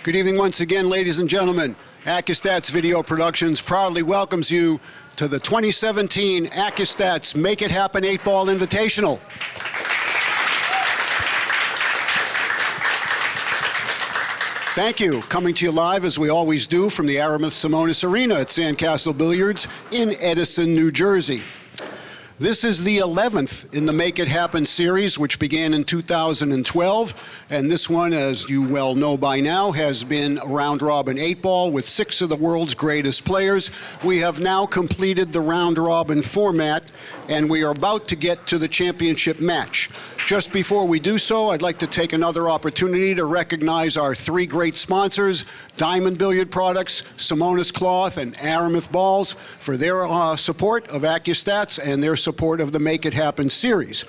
Good evening once again, ladies and gentlemen. ACCUSTATS Video Productions proudly welcomes you to the 2017 ACCUSTATS Make It Happen 8-Ball Invitational. Thank you. Coming to you live, as we always do, from the Aramis Simonis Arena at Sandcastle Billiards in Edison, New Jersey. This is the 11th in the Make It Happen series, which began in 2012. And this one, as you well know by now, has been a round-robin 8-ball with 6 of the world's greatest players. We have now completed the round-robin format, and we are about to get to the championship match. Just before we do so, I'd like to take another opportunity to recognize our 3 great sponsors, Diamond Billiard Products, Simonis Cloth, and Aramis Balls, for their support of ACCUSTATS and their support of the Make It Happen series.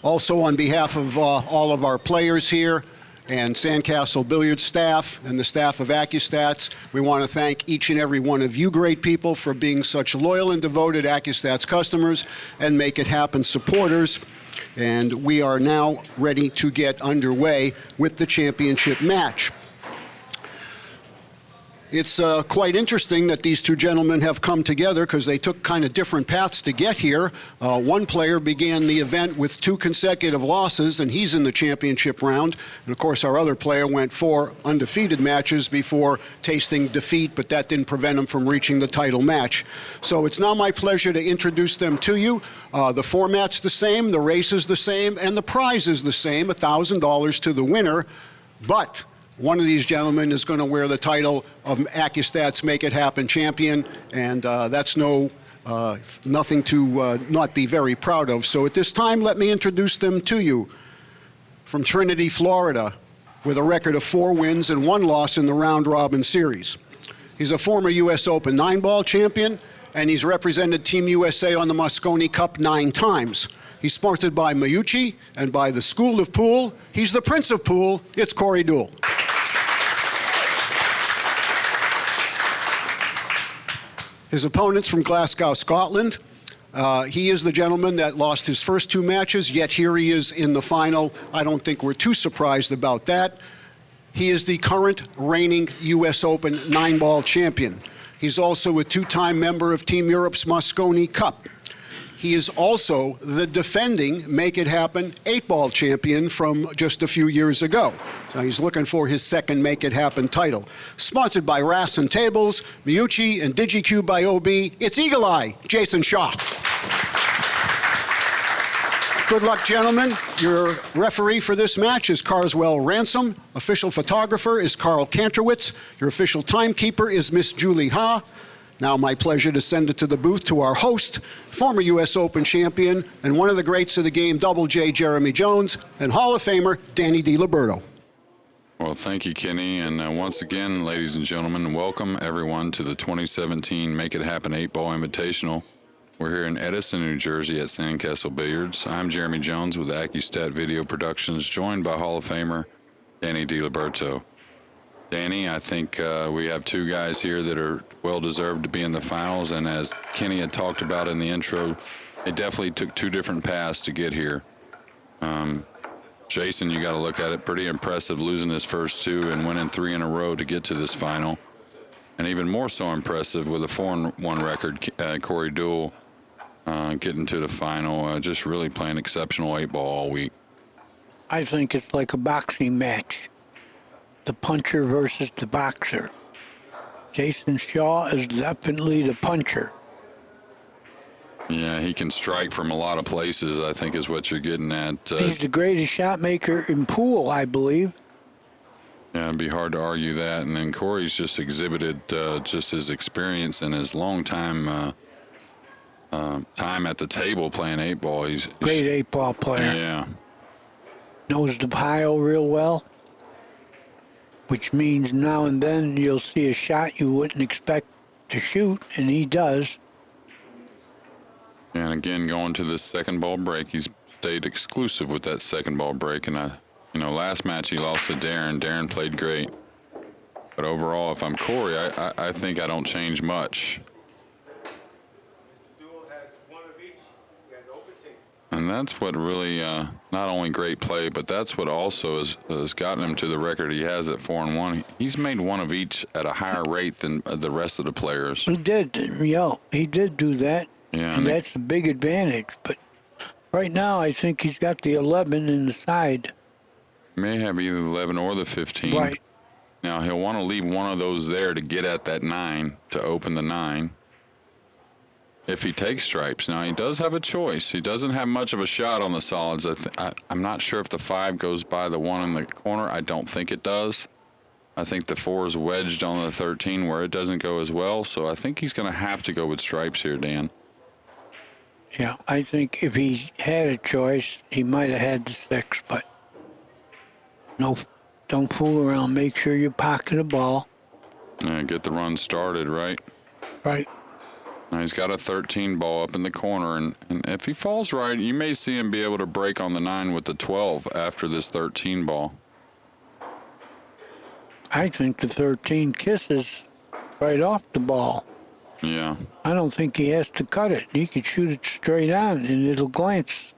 Also, on behalf of all of our players here and Sandcastle Billiards staff and the staff of ACCUSTATS, we want to thank each and every one of you great people for being such loyal and devoted ACCUSTATS customers and Make It Happen supporters. And we are now ready to get underway with the championship match. It's quite interesting that these two gentlemen have come together because they took kind of different paths to get here. One player began the event with 2 consecutive losses, and he's in the championship round. And of course, our other player went 4 undefeated matches before tasting defeat, but that didn't prevent him from reaching the title match. So it's now my pleasure to introduce them to you. The format's the same, the race is the same, and the prize is the same, $1,000 to the winner. But one of these gentlemen is going to wear the title of ACCUSTATS Make It Happen champion, and that's nothing to not be very proud of. So at this time, let me introduce them to you. From Trinity, Florida, with a record of 4 wins and 1 loss in the round-robin series. He's a former U.S. Open 9-ball champion, and he's represented Team USA on the Mosconi Cup 9 times. He's sponsored by Miyuchi and by the School of Pool. He's the Prince of Pool. It's Corey Deuel. His opponent's from Glasgow, Scotland. He is the gentleman that lost his first 2 matches, yet here he is in the final. I don't think we're too surprised about that. He is the current reigning U.S. Open 9-ball champion. He's also a 2-time member of Team Europe's Mosconi Cup. He is also the defending Make It Happen 8-ball champion from just a few years ago. So he's looking for his second Make It Happen title. Sponsored by Rasson Tables, Miyuchi, and DigiCube by OB, it's Eagle Eye, Jayson Shaw. Good luck, gentlemen. Your referee for this match is Carswell Ransom. Official photographer is Carl Kantrowitz. Your official timekeeper is Miss Julie Ha. Now my pleasure to send it to the booth to our host, former U.S. Open champion, and one of the greats of the game, Double J, Jeremy Jones, and Hall of Famer, Danny Diliberto. Well, thank you, Kenny. And once again, ladies and gentlemen, welcome everyone to the 2017 Make It Happen 8-Ball Invitational. We're here in Edison, New Jersey at Sandcastle Billiards. I'm Jeremy Jones with ACCUSTAT Video Productions, joined by Hall of Famer Danny Diliberto. Danny, I think we have 2 guys here that are well-deserved to be in the finals, and as Kenny had talked about in the intro, they definitely took 2 different paths to get here. Jayson, you got to look at it, pretty impressive, losing his first 2 and winning 3 in a row to get to this final. And even more so impressive with a 4-1 record, Corey Deuel getting to the final, just really playing exceptional 8-ball all week. I think it's like a boxing match. The puncher versus the boxer. Jayson Shaw is definitely the puncher. Yeah, he can strike from a lot of places, I think is what you're getting at. He's the greatest shot maker in pool, I believe. Yeah, it'd be hard to argue that. And then Corey's just exhibited just his experience and his long time at the table playing 8-ball. He's great 8-ball player. Yeah. Knows the pile real well, which means now and then you'll see a shot you wouldn't expect to shoot, and he does. And again, going to this second ball break, he's stayed exclusive with that second ball break. And, last match he lost to Darren. Darren played great. But overall, if I'm Corey, I think I don't change much. Deuel has 1 of each. He has open tape. And And that's what really, not only great play, but that's what also has gotten him to the record he has at 4-1. He's made one of each at a higher rate than the rest of the players. He did, he did do that. Yeah, And that's a big advantage. But right now, I think he's got the 11 in the side. May have either the 11 or the 15. Right. Now, he'll want to leave one of those there to get at that 9, to open the 9. If he takes stripes. Now, he does have a choice. He doesn't have much of a shot on the solids. I'm not sure if the 5 goes by the 1 in the corner. I don't think it does. I think the 4 is wedged on the 13 where it doesn't go as well. So I think he's going to have to go with stripes here, Dan. Yeah, I think if he had a choice, he might have had the 6, but no, don't fool around. Make sure you pocket a ball. Yeah, get the run started, right? Right. Now he's got a 13 ball up in the corner, and if he falls right, you may see him be able to break on the 9 with the 12 after this 13 ball. I think the 13 kisses right off the ball. Yeah. I don't think he has to cut it. He could shoot it straight on, and it'll glance.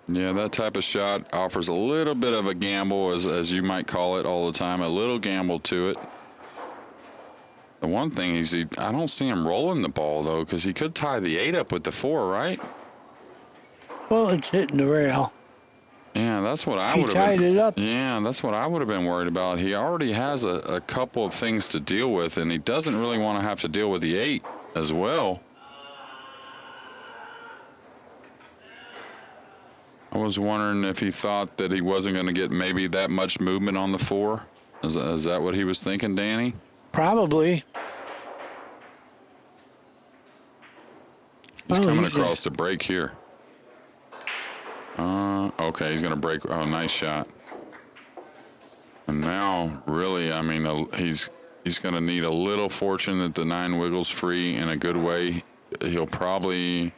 Yeah, that type of shot offers a little bit of a gamble, as you might call it all the time, a little gamble to it. The one thing is, I don't see him rolling the ball, though, because he could tie the 8 up with the 4, right? Well, it's hitting the rail. Yeah, that's what I He would have tied it up. Yeah, that's what I would have been worried about. He already has a couple of things to deal with, and he doesn't really want to have to deal with the 8 as well. I was wondering if he thought that he wasn't going to get maybe that much movement on the 4. Is that what he was thinking, Danny? Probably. He's Oh, coming he's across the break here. Okay, he's going to break. Oh, nice shot. And now, really, I mean, he's going to need a little fortune that the 9 wiggles free in a good way. He'll probably,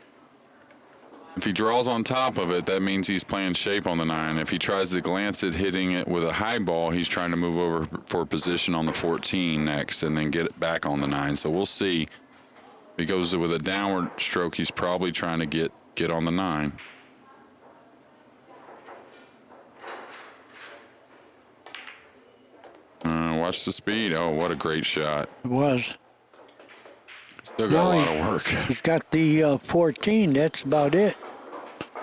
if he draws on top of it, that means he's playing shape on the 9. If he tries to glance it, hitting it with a high ball, he's trying to move over for position on the 14 next and then get it back on the 9. So we'll see. If he goes with a downward stroke, he's probably trying to get on the 9. Watch the speed. Oh, what a great shot. It was. Still got a lot of work. He's got the 14. That's about it.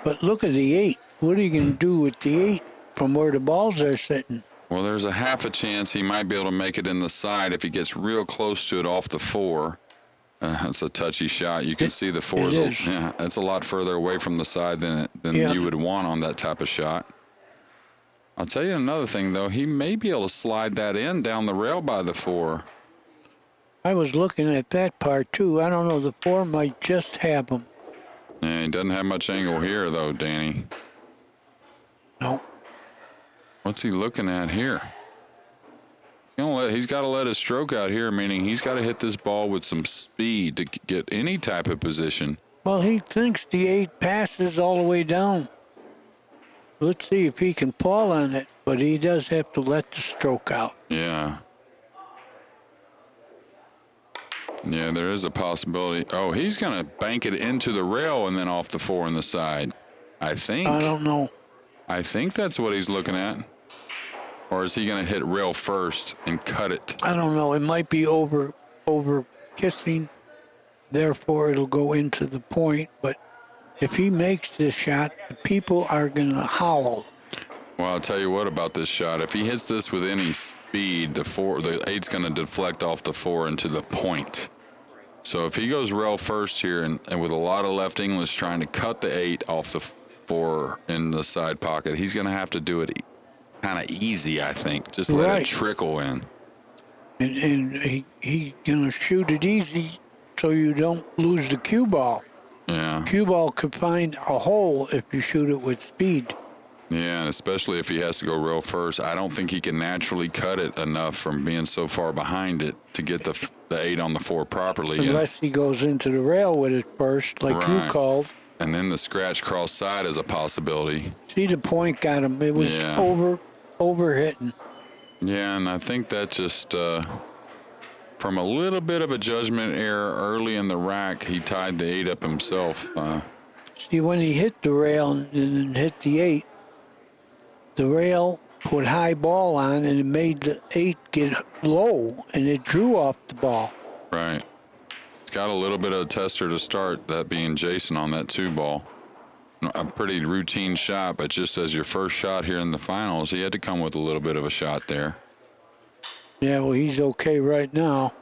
But look at the 8. What are you going to do with the 8 from where the balls are sitting? Well, there's a half a chance he might be able to make it in the side if he gets real close to it off the 4. That's a touchy shot. You can see the 4 is. Yeah, that's a lot further away from the side than you would want on that type of shot. I'll tell you another thing, though. He may be able to slide that in down the rail by the 4. I was looking at that part, too. I don't know. The 4 might just have him. Yeah, he doesn't have much angle here, though, Danny. No. What's he looking at here? He's got to let his stroke out here, meaning he's got to hit this ball with some speed to get any type of position. Well, he thinks the 8 passes all the way down. Let's see if he can fall on it, but he does have to let the stroke out. Yeah. Yeah, there is a possibility. Oh, he's going to bank it into the rail and then off the 4 on the side. I think. I don't know. I think that's what he's looking at. Or is he going to hit rail first and cut it? I don't know. It might be over kissing. Therefore, it'll go into the point. But if he makes this shot, the people are going to howl. Well, I'll tell you what about this shot. If he hits this with any speed, the 8's going to deflect off the 4 into the point. So if he goes rail first here and with a lot of left English trying to cut the 8 off the 4 in the side pocket, he's going to have to do it kind of easy, I think. Just let it trickle in. And he's going to shoot it easy so you don't lose the cue ball. Yeah. Cue ball could find a hole if you shoot it with speed. Yeah, and especially if he has to go rail first. I don't think he can naturally cut it enough from being so far behind it to get the 8 on the 4 properly. Unless he goes into the rail with it first, like you called. And then the scratch cross side is a possibility. See, the point got him. It was over hitting. Yeah, and I think that just from a little bit of a judgment error early in the rack, he tied the 8 up himself. See, when he hit the rail and hit the 8, the rail put high ball on and it made the 8 get low and it drew off the ball. Right. It's got a little bit of a tester to start, that being Jayson on that 2 ball. A pretty routine shot, but just as your first shot here in the finals, he had to come with a little bit of a shot there. Yeah, well, he's okay right now.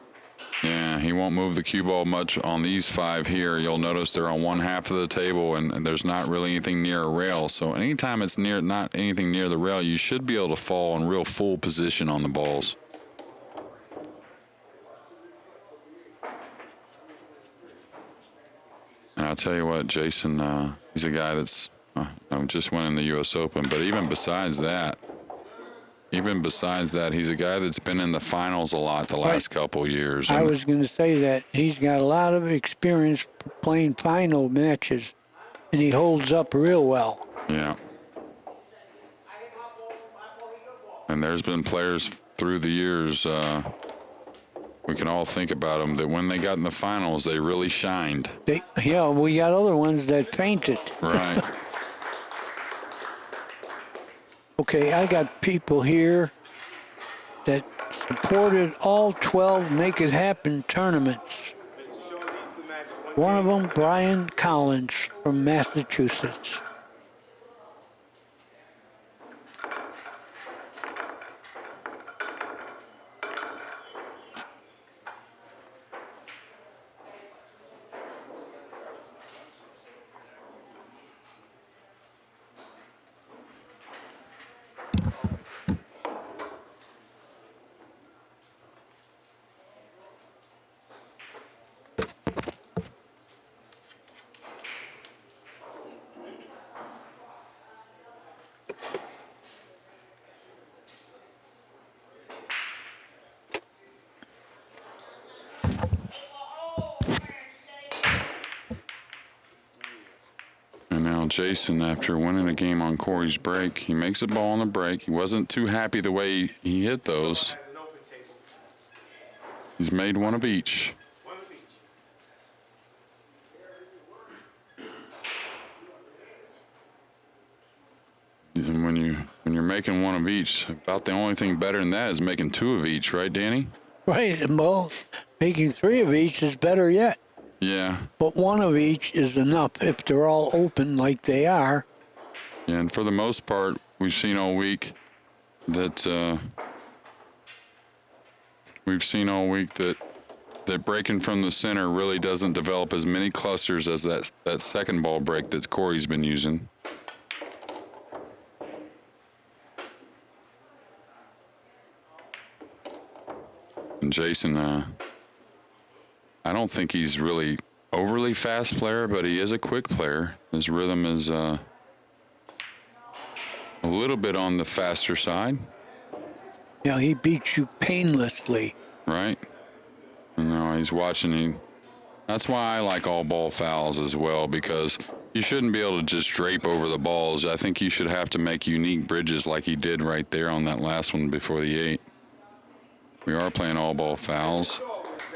Yeah, he won't move the cue ball much on these 5 here. You'll notice they're on one half of the table, and there's not really anything near a rail. So anytime it's not anything near the rail, you should be able to fall in real full position on the balls. And I'll tell you what, Jayson, he's a guy that's just winning the U.S. Open. But even besides that, he's a guy that's been in the finals a lot the last couple years. I was going to say that he's got a lot of experience playing final matches, and he holds up real well. Yeah. And there's been players through the years, we can all think about them, that when they got in the finals, they really shined. We got other ones that fainted. Right. Okay, I got people here that supported all 12 Make It Happen tournaments. One of them, Brian Collins from Massachusetts. Jayson, after winning a game on Corey's break, he makes a ball on the break. He wasn't too happy the way he hit those. He's made one of each. And when you're making one of each, about the only thing better than that is making 2 of each, right, Danny? Right, and making 3 of each is better yet. Yeah. But 1 of each is enough if they're all open like they are. Yeah, and for the most part, we've seen all week that that breaking from the center really doesn't develop as many clusters as that second ball break that Corey's been using. And Jayson, I don't think he's really overly fast player, but he is a quick player. His rhythm is a little bit on the faster side. Yeah, he beats you painlessly. Right. And now he's watching him. That's why I like all ball fouls as well, because you shouldn't be able to just drape over the balls. I think you should have to make unique bridges like he did right there on that last one before the 8. We are playing all ball fouls.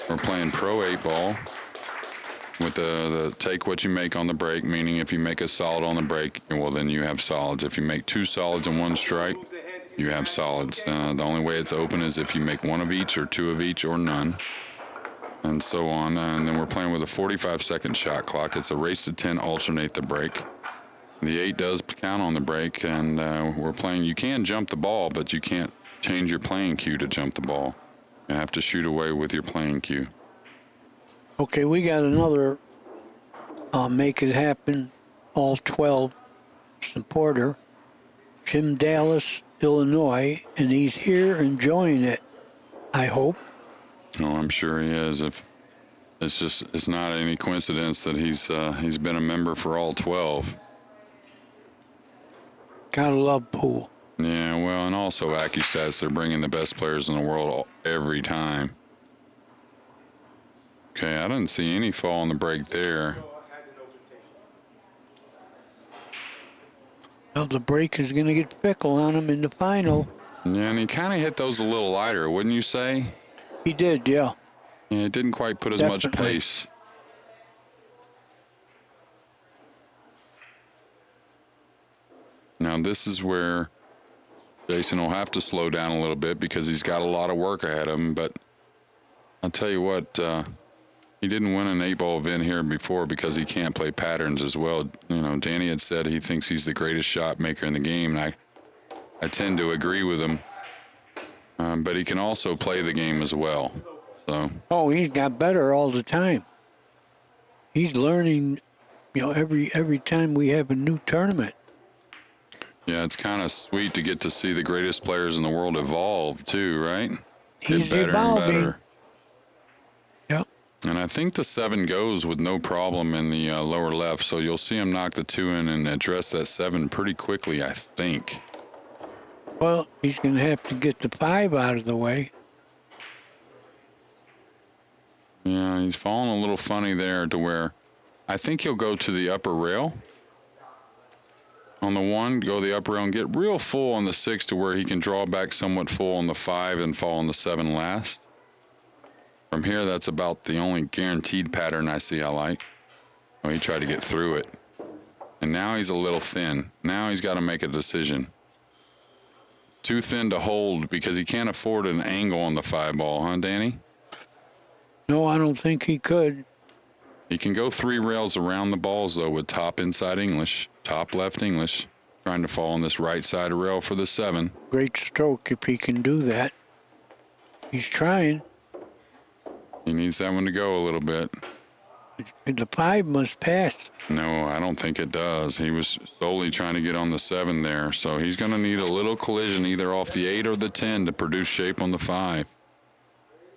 We're playing pro 8 ball with the take what you make on the break, meaning if you make a solid on the break, well, then you have solids. If you make 2 solids in 1 strike, you have solids. The only way it's open is if you make 1 of each or 2 of each or none, and so on. And then we're playing with a 45-second shot clock. It's a race to 10, alternate the break. The 8 does count on the break, and we're playing. You can jump the ball, but you can't change your playing cue to jump the ball. You have to shoot away with your playing cue. Okay, we got another Make It Happen, all 12 supporter, Jim Dallas, Illinois, and he's here enjoying it, I hope. Oh, I'm sure he is. If it's not any coincidence that he's been a member for all 12. Gotta love pool. Yeah, well, and also ACCUSTATS, they're bringing the best players in the world every time. Okay, I didn't see any fall on the break there. Well, the break is going to get fickle on him in the final. Yeah, and he kind of hit those a little lighter, wouldn't you say? He did, yeah. Yeah, it didn't quite put as much pace. Now, this is where Jayson will have to slow down a little bit because he's got a lot of work ahead of him. But I'll tell you what, he didn't win an 8-ball event here before because he can't play patterns as well. You know, Danny had said he thinks he's the greatest shot maker in the game, and I tend to agree with him. But he can also play the game as well. So. Oh, he's got better all the time. He's learning, you know, every time we have a new tournament. Yeah, it's kind of sweet to get to see the greatest players in the world evolve too, right? He's Get better evolving. and better. Yep. And I think the 7 goes with no problem in the lower left, so you'll see him knock the 2 in and address that 7 pretty quickly, I think. Well, he's going to have to get the 5 out of the way. Yeah, he's falling a little funny there to where I think he'll go to the upper rail. On the 1, go the upper rail and get real full on the 6 to where he can draw back somewhat full on the 5 and fall on the 7 last. From here, that's about the only guaranteed pattern I see I like. Oh, he tried to get through it. And now he's a little thin. Now he's got to make a decision. It's too thin to hold because he can't afford an angle on the 5-ball, huh, Danny? No, I don't think he could. He can go 3 rails around the balls, though, with top inside English, top left English, trying to fall on this right side rail for the 7. Great stroke if he can do that. He's trying. He needs that one to go a little bit. The 5 must pass. No, I don't think it does. He was solely trying to get on the 7 there, so he's going to need a little collision either off the 8 or the 10 to produce shape on the 5.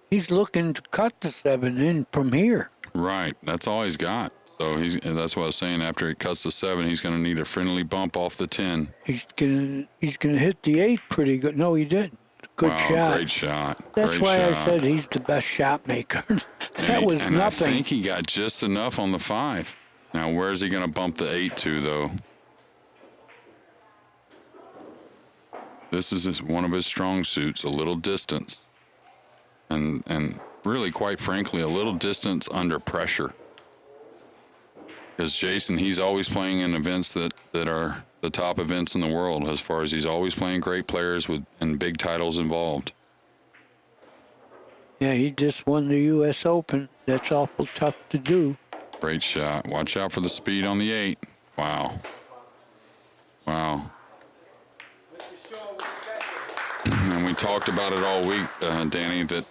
He's looking to cut the 7 in from here. Right, that's all he's got. So that's what I was saying. After he cuts the 7, he's going to need a friendly bump off the 10. He's gonna hit the 8 pretty good. No, he didn't. Good Wow, shot. great shot. That's Great why shot. I said he's the best shot maker. That was and nothing. I think he got just enough on the 5. Now, where's he going to bump the 8 to, though? This is one of his strong suits, a little distance. And really, quite frankly, a little distance under pressure. Because Jayson, he's always playing in events that are the top events in the world, as far as he's always playing great players and big titles involved. Yeah, he just won the U.S. Open. That's awful tough to do. Great shot. Watch out for the speed on the 8. Wow. Wow. And we talked about it all week, Danny, that,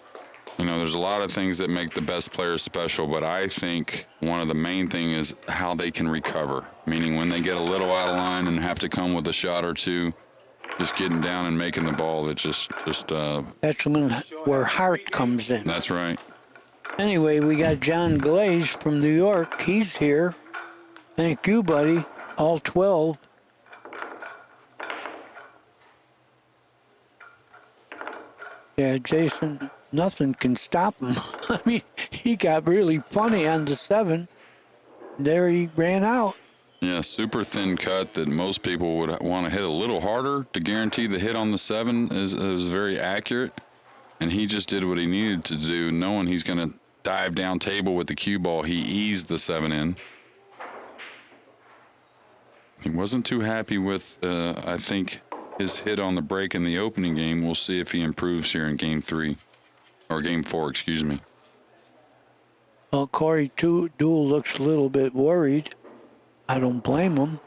you know, there's a lot of things that make the best players special, but I think one of the main thing is how they can recover, meaning when they get a little out of line and have to come with a shot or two, just getting down and making the ball. That's That's where heart comes in. That's right. Anyway, we got John Glaze from New York. He's here. Thank you, buddy. All 12. Yeah, Jayson, nothing can stop him. I mean, he got really funny on the 7. There he ran out. Yeah, super thin cut that most people would want to hit a little harder to guarantee the hit on the 7 is very accurate. And he just did what he needed to do, knowing he's going to dive down table with the cue ball. He eased the 7 in. He wasn't too happy with, I think, his hit on the break in the opening game. We'll see if he improves here in game 3, or game 4, excuse me. Well, Corey Deuel looks a little bit worried. I don't blame him.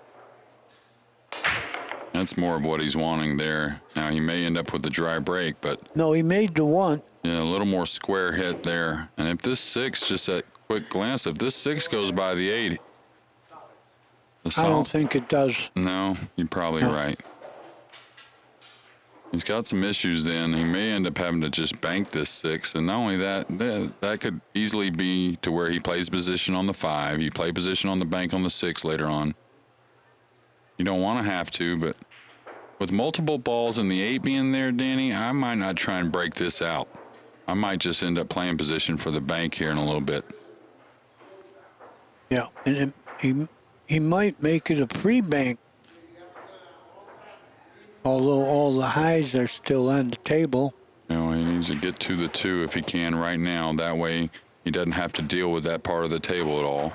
That's more of what he's wanting there. Now, he may end up with a dry break, but... No, he made the 1. Yeah, a little more square hit there. And if this 6, just at quick glance, if this 6 goes by the 8... I don't think it does. No, you're probably right. He's got some issues then. He may end up having to just bank this 6. And not only that, that could easily be to where he plays position on the 5. You play position on the bank on the 6 later on. You don't want to have to, but with multiple balls and the 8 being there, Danny, I might not try and break this out. I might just end up playing position for the bank here in a little bit. Yeah, and he might make it a free bank. Although all the highs are still on the table. You know, he needs to get to the 2 if he can right now. That way he doesn't have to deal with that part of the table at all.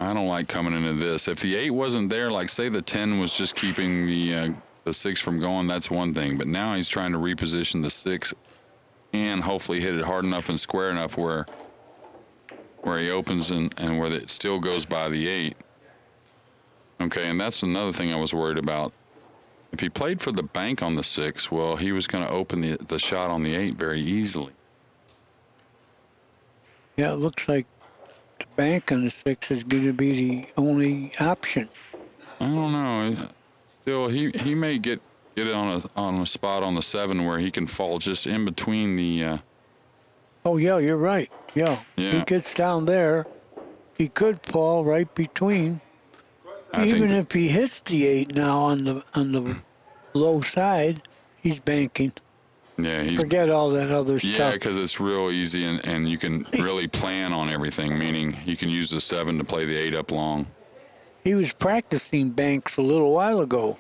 I don't like coming into this. If the 8 wasn't there, like say the 10 was just keeping the 6 from going, that's one thing. But now he's trying to reposition the 6 and hopefully hit it hard enough and square enough where he opens and where it still goes by the 8. Okay, and that's another thing I was worried about. If he played for the bank on the 6, well, he was going to open the shot on the 8 very easily. Yeah, it looks like the bank on the 6 is going to be the only option. I don't know. Still, he may get it on a spot on the 7 where he can fall just in between the. Oh yeah, you're right. Yeah, he gets down there, he could fall right between. Even if he hits the 8 now on the low side, he's banking. Yeah, forget all that other stuff. Yeah, because it's real easy and you can really plan on everything. Meaning you can use the 7 to play the 8 up long. He was practicing banks a little while ago.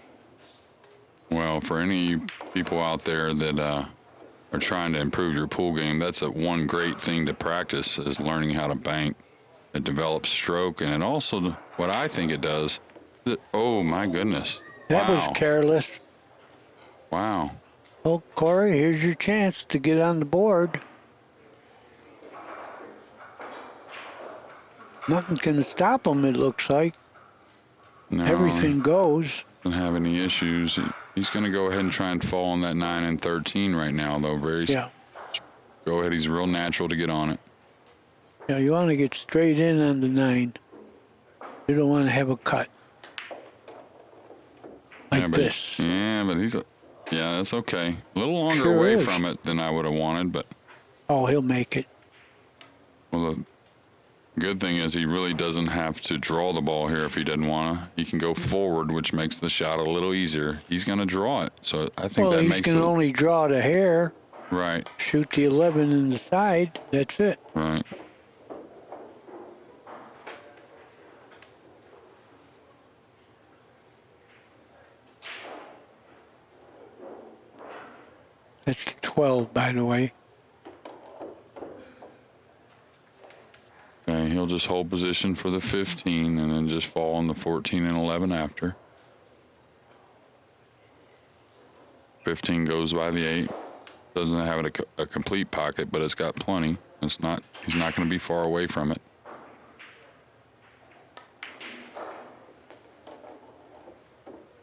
Well, for any people out there that are trying to improve your pool game, that's one great thing to practice is learning how to bank. It develops stroke, and it also, what I think it does, oh my goodness. That was careless. Wow. Well, Corey, here's your chance to get on the board. Nothing can stop him, it looks like. No, everything goes. Doesn't have any issues. He's going to go ahead and try and fall on that 9 and 13 right now, though. Go ahead. He's real natural to get on it. Yeah, you want to get straight in on the 9. You don't want to have a cut. Like this. Yeah, but that's okay. A little longer away from it than I would have wanted, but. Oh, he'll make it. Well, the good thing is he really doesn't have to draw the ball here if he doesn't want to. He can go forward, which makes the shot a little easier. He's going to draw it, so I think that makes it. He's going to only draw the hair. Right. Shoot the 11 in the side. That's it. Right. That's 12, by the way. Okay, he'll just hold position for the 15 and then just fall on the 14 and 11 after. 15 goes by the 8. Doesn't have a complete pocket, but it's got plenty. He's not going to be far away from it.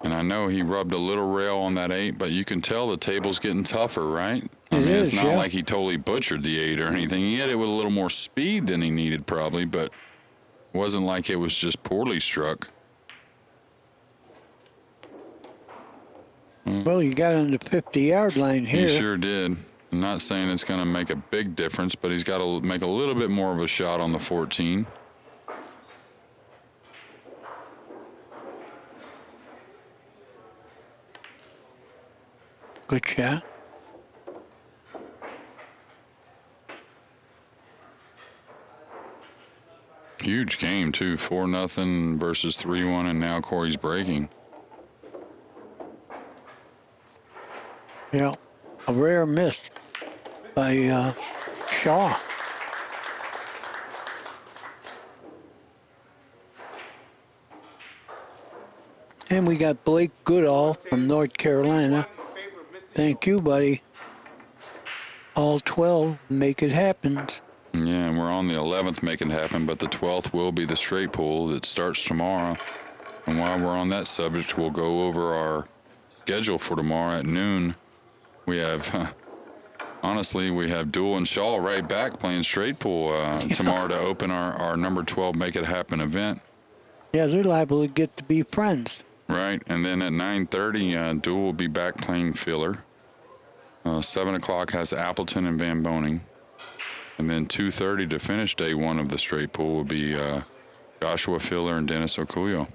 And I know he rubbed a little rail on that 8, but you can tell the table's getting tougher, right? It's not like he totally butchered the 8 or anything. He hit it with a little more speed than he needed probably, but it wasn't like it was just poorly struck. Well, you got on the 50-yard line here. He sure did. I'm not saying it's going to make a big difference, but he's got to make a little bit more of a shot on the 14. Good shot. Huge game, too. 4-0 versus 3-1, and now Corey's breaking. Yeah, a rare miss by Shaw. And we got Blake Goodall from North Carolina. Thank you, buddy. All 12, make it happen. Yeah, and we're on the 11th make it happen, but the 12th will be the straight pool that starts tomorrow. And while we're on that subject, we'll go over our schedule for tomorrow at noon. We have, honestly, we have Deuel and Shaw right back playing straight pool tomorrow to open our number 12 Make It Happen event. Yeah, they're liable to get to be friends. Right, and then at 9:30, Deuel will be back playing filler. 7 o'clock has Appleton and Van Boning. And then 2:30 to finish day 1 of the straight pool will be Joshua Filler and Dennis Okuyo.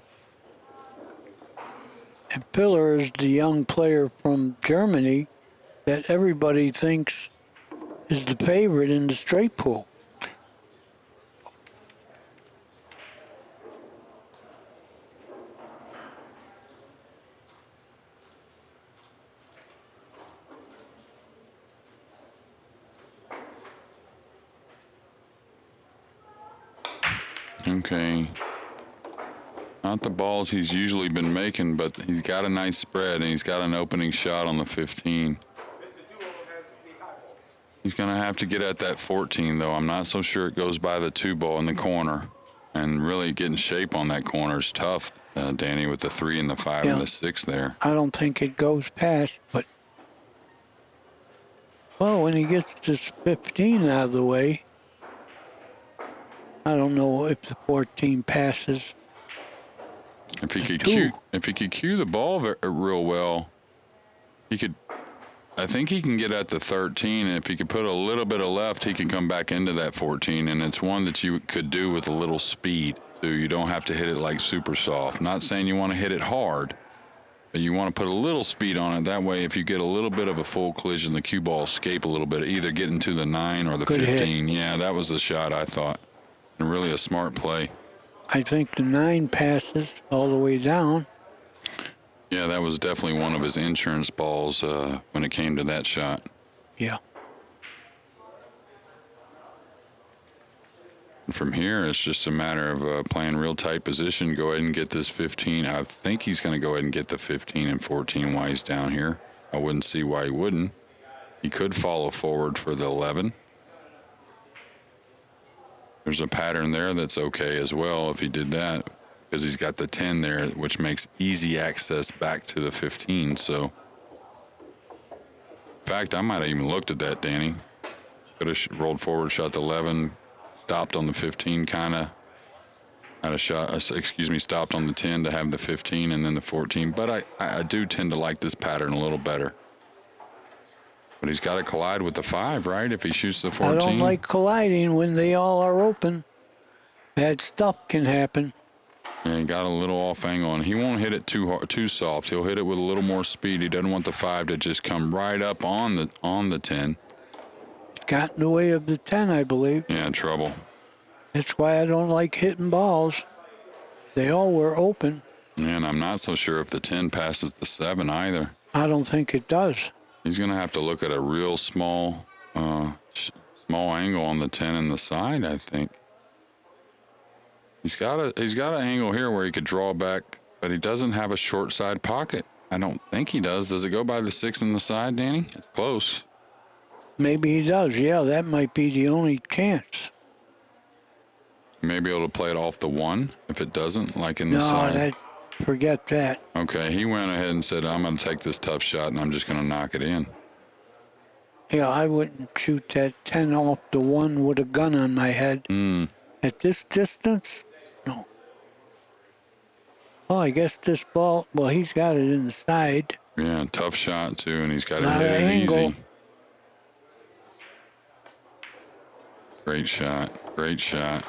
And Filler is the young player from Germany that everybody thinks is the favorite in the straight pool. Okay, Not the balls he's usually been making, but he's got a nice spread, and he's got an opening shot on the 15. He's going to have to get at that 14, though. I'm not so sure it goes by the 2 ball in the corner. And really getting shape on that corner is tough, Danny, with the 3 and the 5 and the 6 there. I don't think it goes past, but... Well, when he gets this 15 out of the way, I don't know if the 14 passes. If he could cue the ball real well, he could... I think he can get at the 13, and if he could put a little bit of left, he can come back into that 14, and it's one that you could do with a little speed, so you don't have to hit it like super soft. Not saying you want to hit it hard, but you want to put a little speed on it. That way, if you get a little bit of a full collision, the cue ball escape a little bit, either get into the 9 or the Good 15. hit. Yeah, that was the shot, I thought, and really a smart play. I think the 9 passes all the way down. Yeah, that was definitely one of his insurance balls when it came to that shot. Yeah. And from here, it's just a matter of playing real tight position. Go ahead and get this 15. I think he's going to go ahead and get the 15 and 14 while he's down here. I wouldn't see why he wouldn't. He could follow forward for the 11. There's a pattern there that's okay as well if he did that, because he's got the 10 there, which makes easy access back to the 15. So, in fact, I might have even looked at that, Danny. Could have rolled forward, shot the 11, stopped on the 15, kind of had a shot, stopped on the 10 to have the 15 and then the 14. But I do tend to like this pattern a little better. But he's got to collide with the 5, right, if he shoots the 14? I don't like colliding when they all are open. Bad stuff can happen. Yeah, he got a little off angle, and he won't hit it too hard, too soft. He'll hit it with a little more speed. He doesn't want the 5 to just come right up on the 10. Got in the way of the 10, I believe. Yeah, trouble. That's why I don't like hitting balls. They all were open. And I'm not so sure if the 10 passes the 7 either. I don't think it does. He's going to have to look at a real small angle on the 10 and the side, I think. He's got an angle here where he could draw back, but he doesn't have a short side pocket. I don't think he does. Does it go by the 6 and the side, Danny? It's close. Maybe he does. Yeah, that might be the only chance. You may be able to play it off the 1 if it doesn't, like in the side. Forget that. Okay, he went ahead and said, I'm going to take this tough shot, and I'm just going to knock it in. Yeah, I wouldn't shoot that 10 off the 1 with a gun on my head. At this distance, no. Oh, I guess this ball, well, he's got it in the side. Yeah, tough shot, too, and he's got to Not hit an it easy. angle. Great shot. Great shot.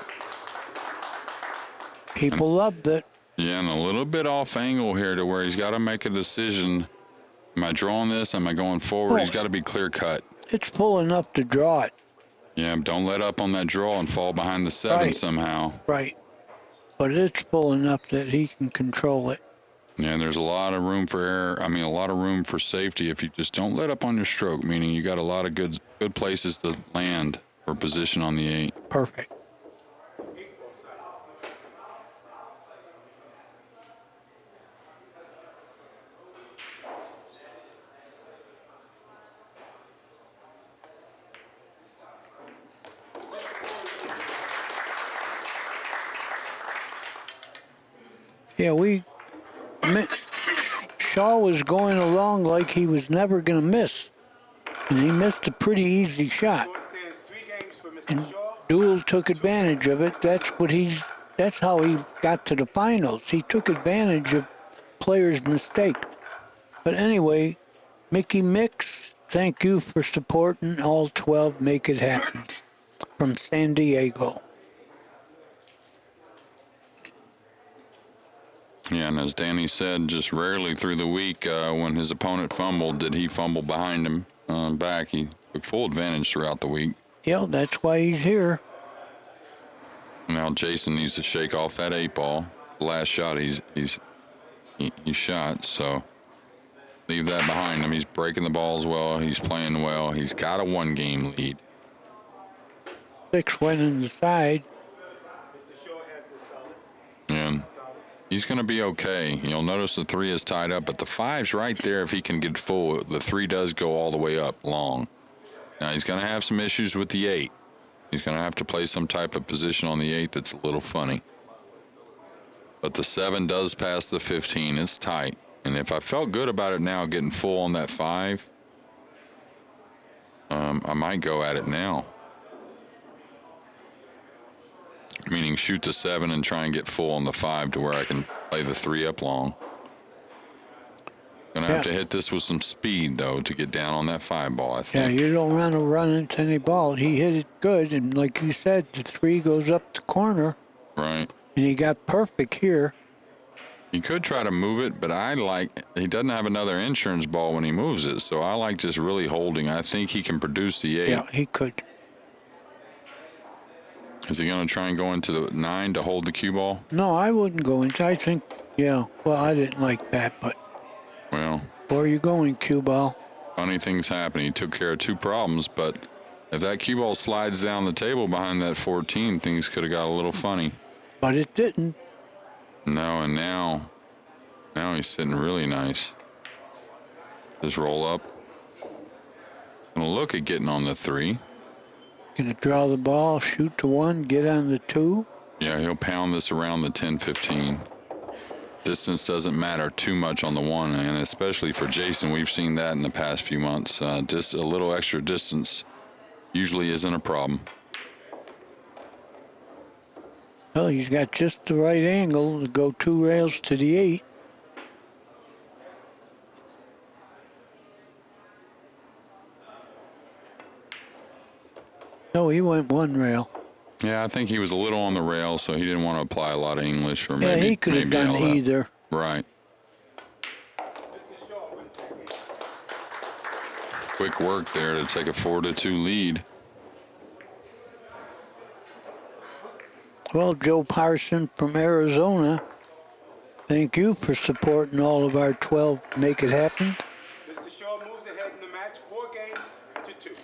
People loved it. Yeah, and a little bit off angle here to where he's got to make a decision. Am I drawing this? Am I going forward? He's got to be clear cut. It's full enough to draw it. Yeah, don't let up on that draw and fall behind the 7 somehow. Right. But it's full enough that he can control it. Yeah, and there's a lot of room for error. I mean, a lot of room for safety if you just don't let up on your stroke, meaning you got a lot of good places to land or position on the 8. Perfect. Yeah, Shaw was going along like he was never going to miss. And he missed a pretty easy shot. And Deuel took advantage of it. That's how he got to the finals. He took advantage of players' mistakes. But anyway, Mickey Mix, thank you for supporting all 12 Make It Happen from San Diego. Yeah, and as Danny said, just rarely through the week when his opponent fumbled did he fumble behind him back. He took full advantage throughout the week. Yeah, that's why he's here. Now Jayson needs to shake off that 8 ball. The last shot he shot, so leave that behind him. He's breaking the balls well. He's playing well. He's got a 1-game lead. 6 went in the side. And He's going to be okay. You'll notice the 3 is tied up, but the 5's right there. If he can get full, the 3 does go all the way up long. Now, he's going to have some issues with the 8. He's going to have to play some type of position on the 8 that's a little funny. But the 7 does pass the 15. It's tight. And if I felt good about it now, getting full on that 5, I might go at it now. Meaning shoot the 7 and try and get full on the 5 to where I can play the 3 up long. Gonna have to hit this with some speed though to get down on that 5 ball, I think. Yeah, you don't want to run into any ball. He hit it good, and like you said, the 3 goes up the corner. Right. And he got perfect here. He could try to move it, but he doesn't have another insurance ball when he moves it, so I like just really holding. I think he can produce the 8. Yeah, he could. Is he going to try and go into the 9 to hold the cue ball? No, I wouldn't go into. I think, well, I didn't like that, but. Well. Where are you going, cue ball? Funny things happen. He took care of 2 problems, but if that cue ball slides down the table behind that 14, things could have got a little funny. But it didn't. No, and now he's sitting really nice. Just roll up. Gonna look at getting on the 3. Gonna draw the ball, shoot the 1, get on the 2. Yeah, he'll pound this around the 10-15. Distance doesn't matter too much on the 1, and especially for Jayson, we've seen that in the past few months. Just a little extra distance usually isn't a problem. Well, he's got just the right angle to go 2 rails to the 8. No, he went 1 rail. Yeah, I think he was a little on the rail, so he didn't want to apply a lot of English, or maybe he could have done either. Right. Quick work there to take a 4-2 lead. Well, Joe Parson from Arizona, thank you for supporting all of our 12 Make It Happen. Mr. Shaw moves ahead in the match 4 games to 2.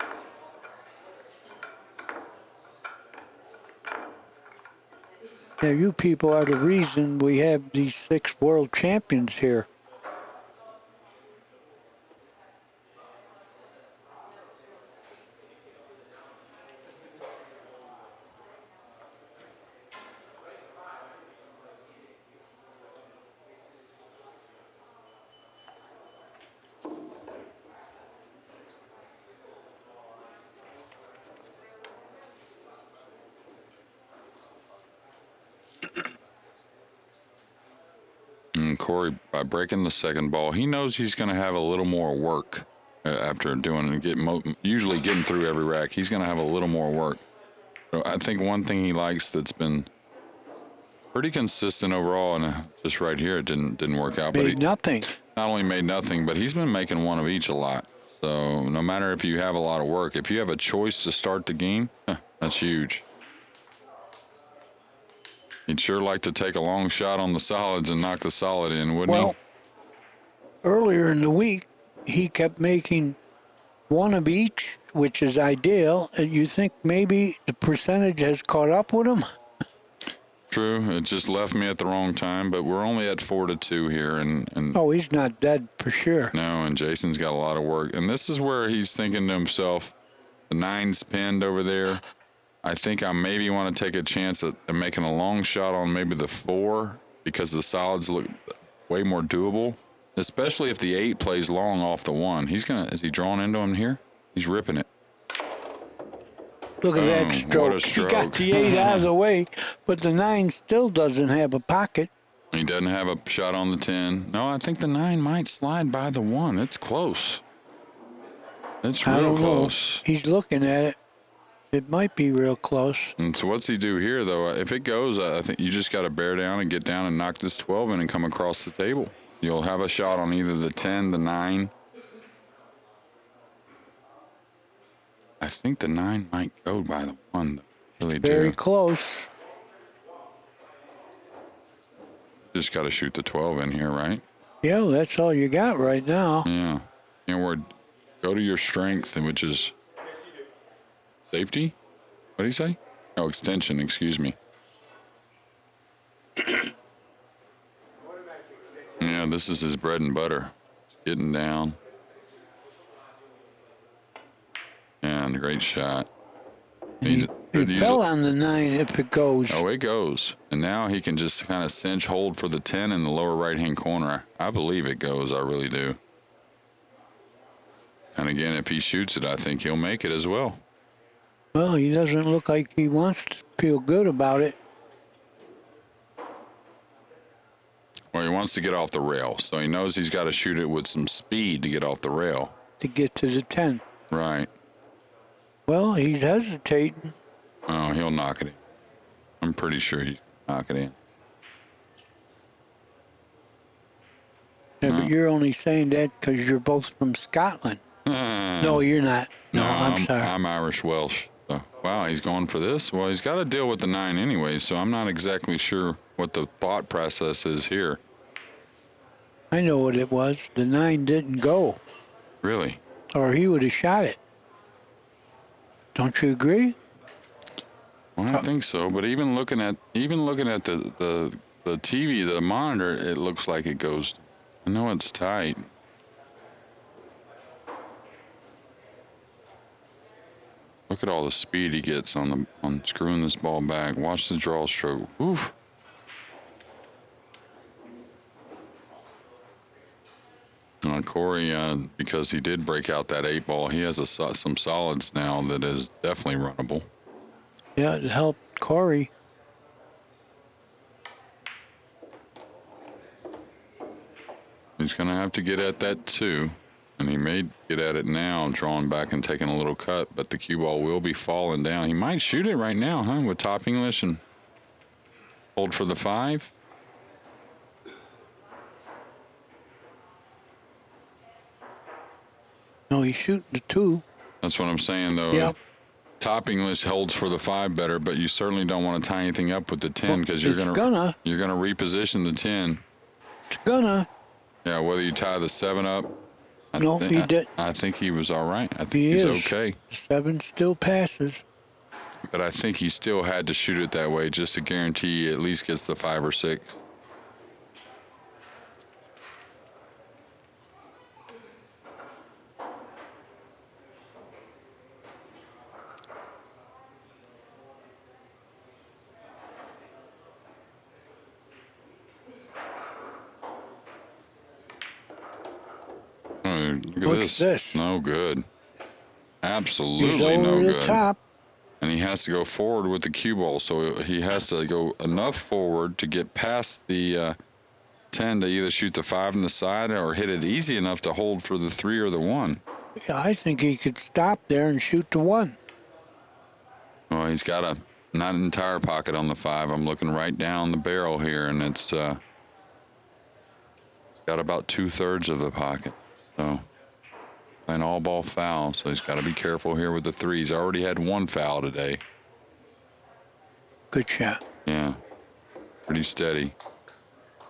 Now, you people are the reason we have these 6 world champions here. Corey, by breaking the 2nd ball, he knows he's going to have a little more work after usually getting through every rack. He's going to have a little more work. So I think one thing he likes that's been pretty consistent overall, and just right here it didn't work out. Made nothing. Not only made nothing, but he's been making 1 of each a lot. So no matter if you have a lot of work, if you have a choice to start the game, that's huge. He'd sure like to take a long shot on the solids and knock the solid in, wouldn't he? Well, earlier in the week, he kept making 1 of each, which is ideal. And you think maybe the percentage has caught up with him? True. It just left me at the wrong time, but we're only at 4-2 here. And Oh, he's not dead for sure. No, and Jason's got a lot of work. And this is where he's thinking to himself, the 9's pinned over there. I think I maybe want to take a chance at making a long shot on maybe the 4 because the solids look way more doable, especially if the 8 plays long off the 1. Is he drawn into him here? He's ripping it. Look at that stroke. What a stroke. He got the 8 out of the way, but the 9 still doesn't have a pocket. He doesn't have a shot on the 10. No, I think the 9 might slide by the 1. It's close. It's real close. He's looking at it. It might be real close. And so what's he do here, though? If it goes, I think you just got to bear down and get down and knock this 12 in and come across the table. You'll have a shot on either the 10, the 9. I think the 9 might go by the 1. Really Very close. Just got to shoot the 12 in here, right? Yeah, that's all you got right now. Yeah. And go to your strength, which is safety? What did he say? Oh, extension, excuse me. this is his bread and butter. Getting down. And great shot. He fell on the 9 if it goes. Oh, it goes. And now he can just kind of cinch hold for the 10 in the lower right-hand corner. I believe it goes. I really do. And again, if he shoots it, I think he'll make it as well. Well, he doesn't look like he wants to feel good about it. Well, he wants to get off the rail, so he knows he's got to shoot it with some speed to get off the rail. To get to the 10. Right. Well, he's hesitating. Oh, he'll knock it in. I'm pretty sure he'll knock it in. Yeah, but you're only saying that because you're both from Scotland. No, you're not. No, I'm sorry. I'm Irish Welsh. So, wow, he's going for this? Well, he's got to deal with the 9 anyway, so I'm not exactly sure what the thought process is here. I know what it was. The 9 didn't go. Really? Or he would have shot it. Don't you agree? Well, I think so, but even looking at the TV, the monitor, it looks like it goes. I know it's tight. Look at all the speed he gets on screwing this ball back. Watch the draw stroke. Oof. Corey, because he did break out that 8 ball, he has some solids now that is definitely runnable. Yeah, it helped Corey. He's going to have to get at that too, and he may get at it now, drawing back and taking a little cut, but the cue ball will be falling down. He might shoot it right now, huh, with top English and hold for the 5. No, he's shooting the 2. That's what I'm saying, though. Yep. Top English holds for the 5 better, but you certainly don't want to tie anything up with the 10 because you're gonna reposition the 10. It's gonna. Yeah, whether you tie the 7 up. No, he did. I think he was all right. I think he's okay. 7 still passes. But I think he still had to shoot it that way just to guarantee he at least gets the 5 or 6. Look at this. No good. Absolutely no good. He's over the top. And he has to go forward with the cue ball, so he has to go enough forward to get past the 10 to either shoot the 5 on the side or hit it easy enough to hold for the 3 or the 1. Yeah, I think he could stop there and shoot the 1. Well, he's got not an entire pocket on the 5. I'm looking right down the barrel here, and it's got about 2/3 of the pocket. So an all ball foul, so he's got to be careful here with the 3. He's already had 1 foul today. Good shot. Yeah, pretty steady.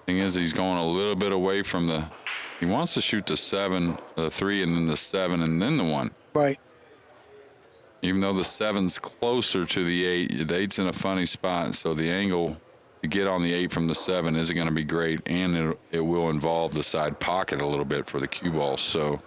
Thing is, he's going a little bit away from the. He wants to shoot the 7, the 3, and then the 7, and then the 1. Right. Even though the 7's closer to the 8, the 8's in a funny spot, so the angle to get on the 8 from the 7 isn't going to be great, and it will involve the side pocket a little bit for the cue ball. So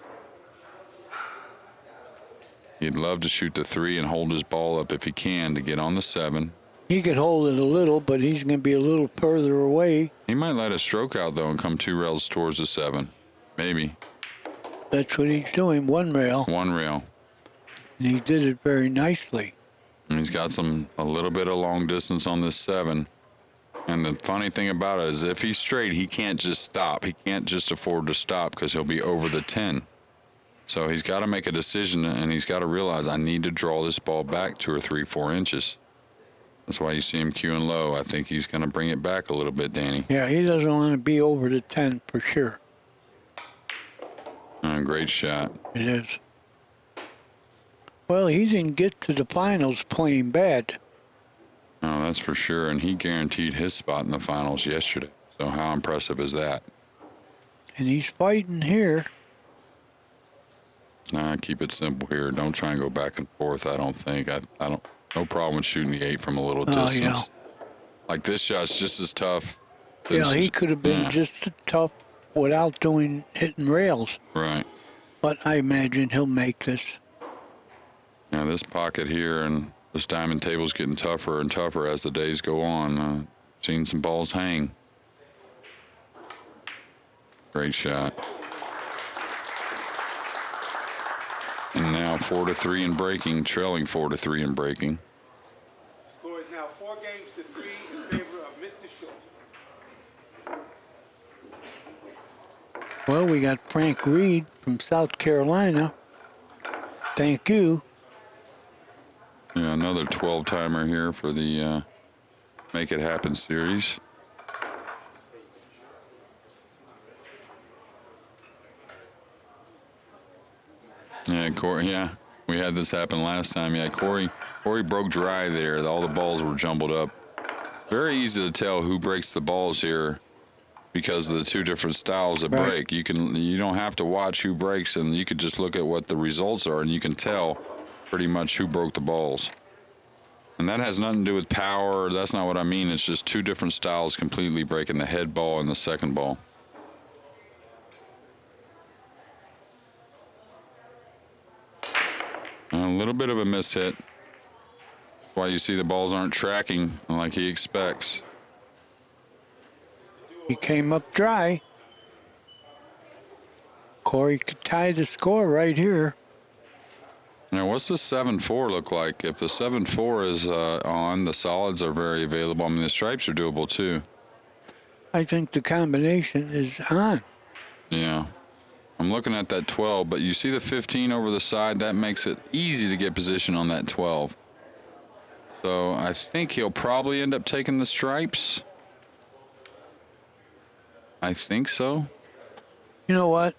he'd love to shoot the 3 and hold his ball up if he can to get on the 7. He could hold it a little, but he's going to be a little further away. He might let a stroke out, though, and come 2 rails towards the 7. Maybe. That's what he's doing, 1 rail. 1 rail. And he did it very nicely. And he's got a little bit of long distance on this 7. And the funny thing about it is if he's straight, he can't just stop. He can't just afford to stop because he'll be over the 10. So he's got to make a decision, and he's got to realize, I need to draw this ball back 2 or 3, 4 inches. That's why you see him cueing low. I think he's going to bring it back a little bit, Danny. Yeah, he doesn't want to be over the 10 for sure. Great shot. It is. Well, he didn't get to the finals playing bad. No, that's for sure. And he guaranteed his spot in the finals yesterday. So how impressive is that? And he's fighting here. Keep it simple here. Don't try and go back and forth, I don't think. I don't. No problem with shooting the 8 from a little distance. Yeah. Like this shot's just as tough. Yeah, he could have been just as tough without hitting rails. Right. But I imagine he'll make this. Yeah, this pocket here and this diamond table's getting tougher and tougher as the days go on. Seen some balls hang. Great shot. And now 4-3 in breaking, trailing 4-3 in breaking. Score is now 4 games to 3 in favor of Mr. Shaw. Well, we got Frank Reed from South Carolina. Thank you. Yeah, another 12-timer here for the Make It Happen series. Yeah, Corey. Yeah, we had this happen last time. Yeah, Corey broke dry there. All the balls were jumbled up. Very easy to tell who breaks the balls here because of the two different styles of break. You don't have to watch who breaks, and you could just look at what the results are, and you can tell pretty much who broke the balls. And that has nothing to do with power. That's not what I mean. It's just two different styles completely breaking, the head ball and the second ball. A little bit of a mishit. That's why you see the balls aren't tracking like he expects. He came up dry. Corey could tie the score right here. Now, what's the 7-4 look like? If the 7-4 is on, the solids are very available. I mean, the stripes are doable too. I think the combination is on. Yeah. I'm looking at that 12, but you see the 15 over the side? That makes it easy to get position on that 12. So I think he'll probably end up taking the stripes. I think so. You know what?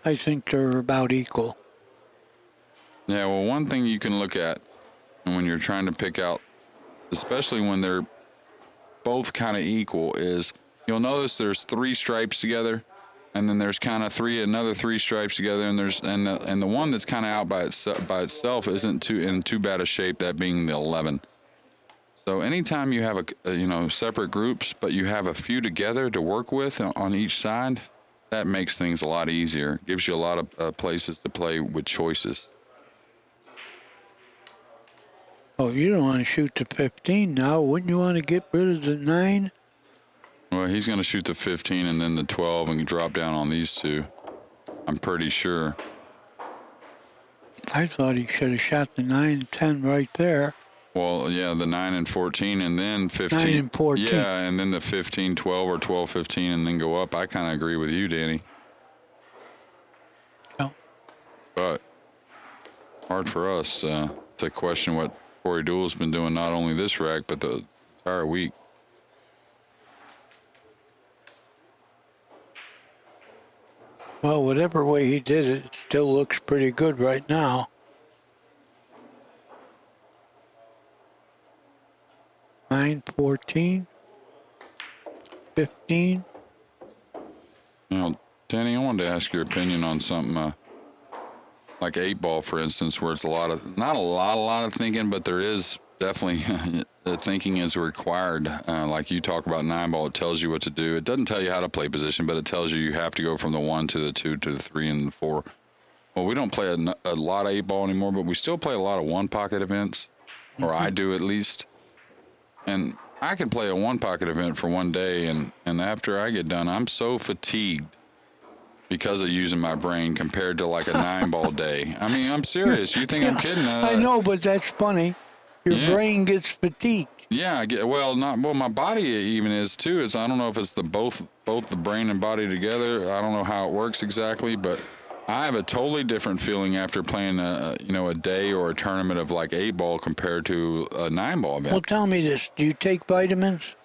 I think they're about equal. Yeah, well, one thing you can look at when you're trying to pick out, especially when they're both kind of equal, is you'll notice there's 3 stripes together. And then there's kind of another 3 stripes together, and the one that's kind of out by itself isn't in too bad a shape. That being the 11. So anytime you have separate groups, but you have a few together to work with on each side, that makes things a lot easier. Gives you a lot of places to play with choices. Oh, you don't want to shoot the 15 now. Wouldn't you want to get rid of the 9? Well, he's going to shoot the 15 and then the 12 and drop down on these two. I'm pretty sure. I thought he should have shot the 9 and 10 right there. Well, yeah, the 9 and 14 and then 15. 9 and 14. Yeah, and then the 15, 12 or 12, 15 and then go up. I kind of agree with you, Danny. Oh. But hard for us to question what Corey Deuel's been doing not only this rack but the entire week. Well, whatever way he did it, it still looks pretty good right now. 9, 14, 15. Now, Danny, I wanted to ask your opinion on something like 8-ball, for instance, where it's not a lot of thinking, but there is definitely the thinking is required. Like you talk about 9-ball, it tells you what to do. It doesn't tell you how to play position, but it tells you have to go from the 1 to the 2 to the 3 and the 4. Well, we don't play a lot of 8-ball anymore, but we still play a lot of one-pocket events, or I do at least. And I can play a one-pocket event for one day, and after I get done, I'm so fatigued because of using my brain compared to like a 9-ball day. I mean, I'm serious. You think I'm kidding? I know, but that's funny. Your brain gets fatigued. Yeah, my body even is too. I don't know if it's both the brain and body together. I don't know how it works exactly, but I have a totally different feeling after playing a day or a tournament of like 8-ball compared to a 9-ball event. Well, tell me this: do you take vitamins?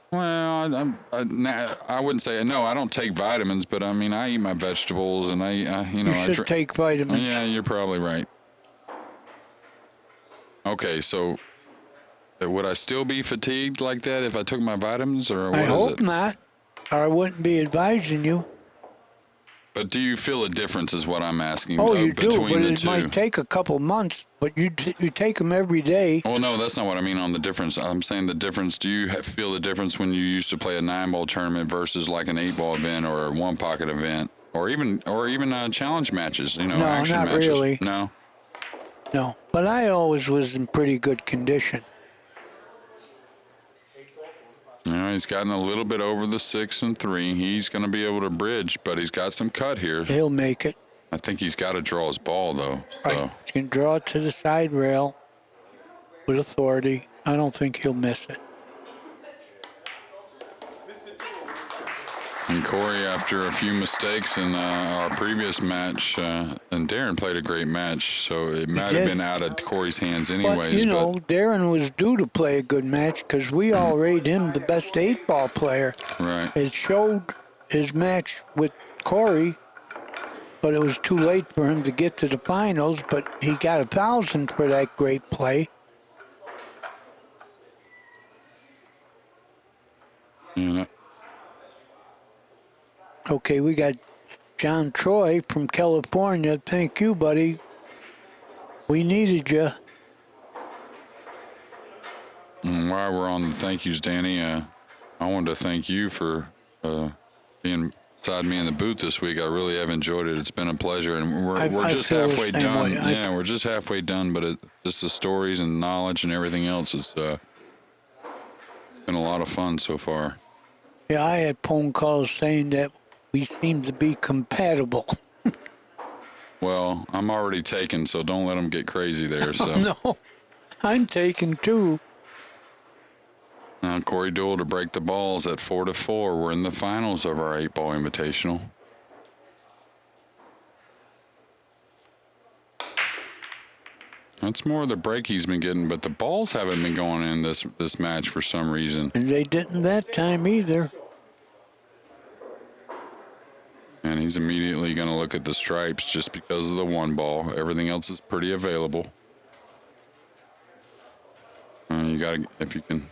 Well, I wouldn't say no. I don't take vitamins, but I mean I eat my vegetables and You should take vitamins. Yeah, you're probably right. Okay, so would I still be fatigued like that if I took my vitamins, or what I is hope it? not, or I wouldn't be advising you. But do you feel a difference is what I'm asking Oh, you do, between but the it two? might take a couple months. But you take them every day. Well, no, that's not what I mean on the difference. I'm saying the difference. Do you feel the difference when you used to play a 9-ball tournament versus like an 8-ball event or a 1-pocket event, or even challenge matches? You know, No, action not matches. really. No. No, but I always was in pretty good condition. You know, he's gotten a little bit over the 6 and 3. He's going to be able to bridge, but he's got some cut here. He'll make it. I think he's got to draw his ball, though. So. Right. He can draw it to the side rail with authority. I don't think he'll miss it. And Corey, after a few mistakes in our previous match, and Darren played a great match, so it might have been out of Corey's hands anyways. But, you know, Darren was due to play a good match because we all rated him the best 8-ball player. Right. It showed his match with Corey, but it was too late for him to get to the finals, but he got 1,000 for that great play. You know. Okay, we got John Troy from California. Thank you, buddy. We needed you. And while we're on the thank yous, Danny, I wanted to thank you for being beside me in the booth this week. I really have enjoyed it. It's been a pleasure, and we're just halfway done. Yeah, we're just halfway done, but just the stories and knowledge and everything else. It's been a lot of fun so far. Yeah, I had phone calls saying that we seem to be compatible. Well, I'm already taken, so don't let them get crazy there. So No, I'm taken too. Now Corey Deuel to break the balls at 4-4. We're in the finals of our 8-ball invitational. That's more of the break he's been getting, but the balls haven't been going in this match for some reason. And they didn't that time either. And he's immediately going to look at the stripes just because of the 1 ball. Everything else is pretty available. You got to, if you can,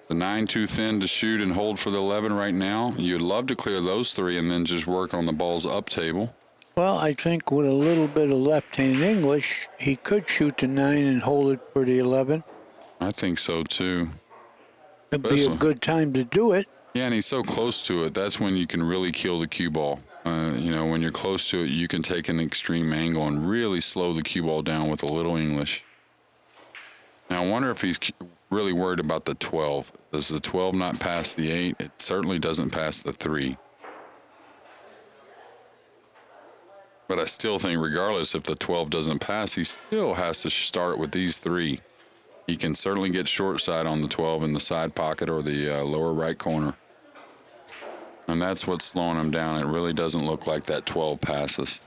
the 9 too thin to shoot and hold for the 11 right now. You'd love to clear those 3 and then just work on the ball's up table. Well, I think with a little bit of left-hand English, he could shoot the 9 and hold it for the 11. I think so too. It'd be a good time to do it. Yeah, and he's so close to it. That's when you can really kill the cue ball. You know, when you're close to it, you can take an extreme angle and really slow the cue ball down with a little English. Now, I wonder if he's really worried about the 12. Does the 12 not pass the 8? It certainly doesn't pass the 3. But I still think regardless if the 12 doesn't pass, he still has to start with these 3. He can certainly get short side on the 12 in the side pocket or the lower right corner. And that's what's slowing him down. It really doesn't look like that 12 passes.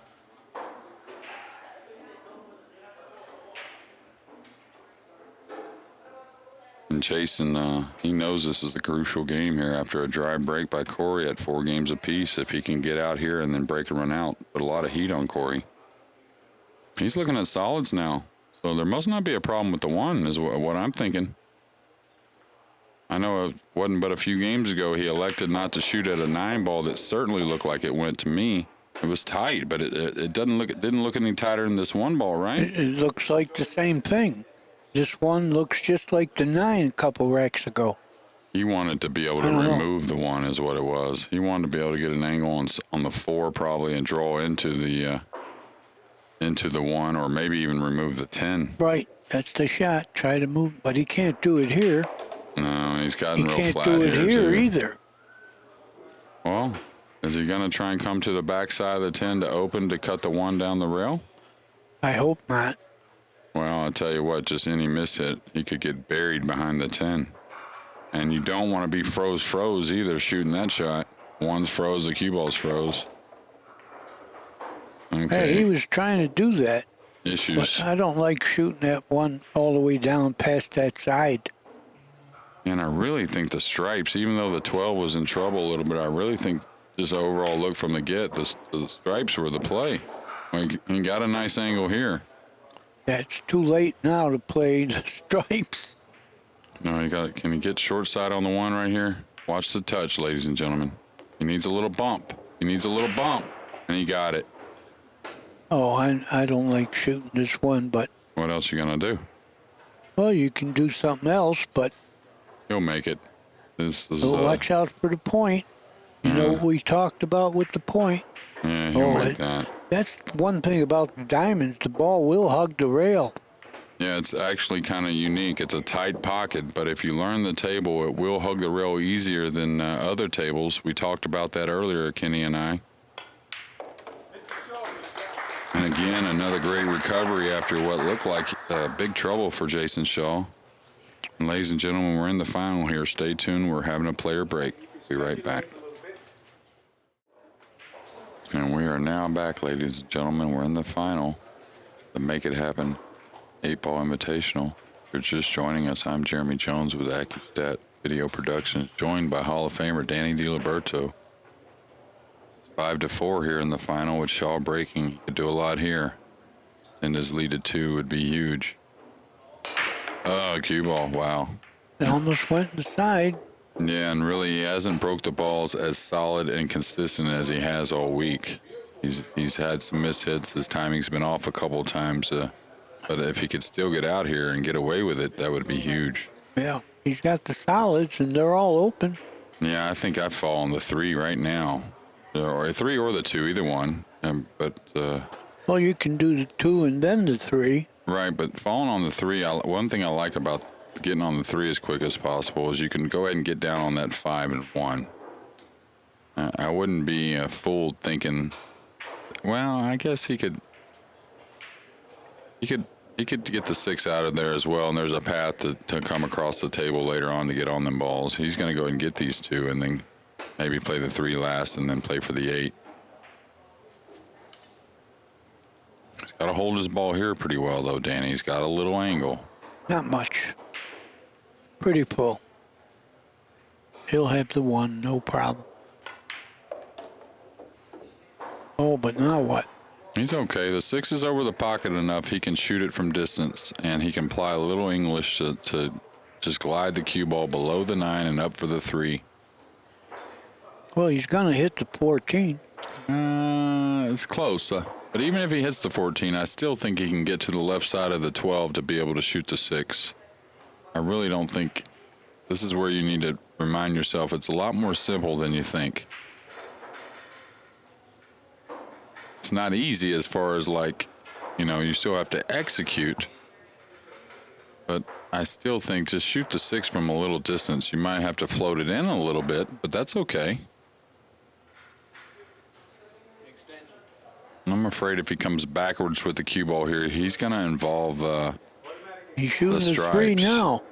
And Jayson, he knows this is a crucial game here after a dry break by Corey at 4 games apiece. If he can get out here and then break and run out, put a lot of heat on Corey. He's looking at solids now. So there must not be a problem with the 1 is what I'm thinking. I know it wasn't but a few games ago he elected not to shoot at a 9 ball that certainly looked like it went to me. It was tight, but it didn't look any tighter than this 1 ball, right? It looks like the same thing. This 1 looks just like the 9 a couple racks ago. He wanted to be able to remove the 1 is what it was. He wanted to be able to get an angle on the 4 probably and draw into the 1 or maybe even remove the 10. Right, that's the shot. Try to move, but he can't do it here. No, he's gotten real He flat can't do it here too. either. Well, is he going to try and come to the backside of the 10 to open to cut the 1 down the rail? I hope not. Well, I'll tell you what, just any miss hit, he could get buried behind the 10. And you don't want to be froze either shooting that shot. 1's froze, the cue ball's froze. Okay. Hey, he was trying to do that. Issues. But I don't like shooting that 1 all the way down past that side. And I really think the stripes, even though the 12 was in trouble a little bit, I really think just overall look from the get, the stripes were the play. He got a nice angle here. Yeah, it's too late now to play the stripes. No, can he get short side on the 1 right here? Watch the touch, ladies and gentlemen. He needs a little bump. And he got it. Oh, I don't like shooting this one, but, What else you going to do? well, you can do something else, but He'll make it. This is, watch out for the point. You know what we talked about with the point. yeah, he'll make it- that. That's one thing about the diamonds. The ball will hug the rail. Yeah, it's actually kind of unique. It's a tight pocket, but if you learn the table, it will hug the rail easier than other tables. We talked about that earlier, Kenny and I. And again, another great recovery after what looked like big trouble for Jayson Shaw. And ladies and gentlemen, we're in the final here. Stay tuned. We're having a player break. Be right back. And we are now back, ladies and gentlemen. We're in the final. The Make It Happen 8-Ball Invitational. If you're just joining us, I'm Jeremy Jones with Accu-Stats Video Productions, joined by Hall of Famer Danny Diliberto. It's 5-4 here in the final with Shaw breaking. He could do a lot here. And his lead to 2 would be huge. Oh, cue ball, wow. It almost went inside. Yeah, and really he hasn't broke the balls as solid and consistent as he has all week. He's had some mishits. His timing's been off a couple of times. But if he could still get out here and get away with it, that would be huge. Yeah, he's got the solids, and they're all open. Yeah, I think I fall on the 3 right now. Or a 3 or the 2, either one. Well, you can do the 2 and then the 3. Right, but falling on the 3, one thing I like about getting on the 3 as quick as possible is you can go ahead and get down on that 5 and 1. I wouldn't be fooled thinking, well, I guess he could get the 6 out of there as well, and there's a path to come across the table later on to get on them balls. He's going to go ahead and get these 2 and then maybe play the 3 last and then play for the 8. He's got to hold his ball here pretty well, though, Danny. He's got a little angle. Not much. Pretty full. He'll have the 1, no problem. Oh, but now what? He's okay. The 6 is over the pocket enough. He can shoot it from distance, and he can apply a little English to just glide the cue ball below the 9 and up for the 3. Well, he's going to hit the 14. It's close. But even if he hits the 14, I still think he can get to the left side of the 12 to be able to shoot the 6. I really don't think this is where you need to remind yourself it's a lot more simple than you think. It's not easy as far as you still have to execute. But I still think just shoot the 6 from a little distance. You might have to float it in a little bit, but that's okay. I'm afraid if he comes backwards with the cue ball here, he's going to involve He's shooting the the 3 stripes. now.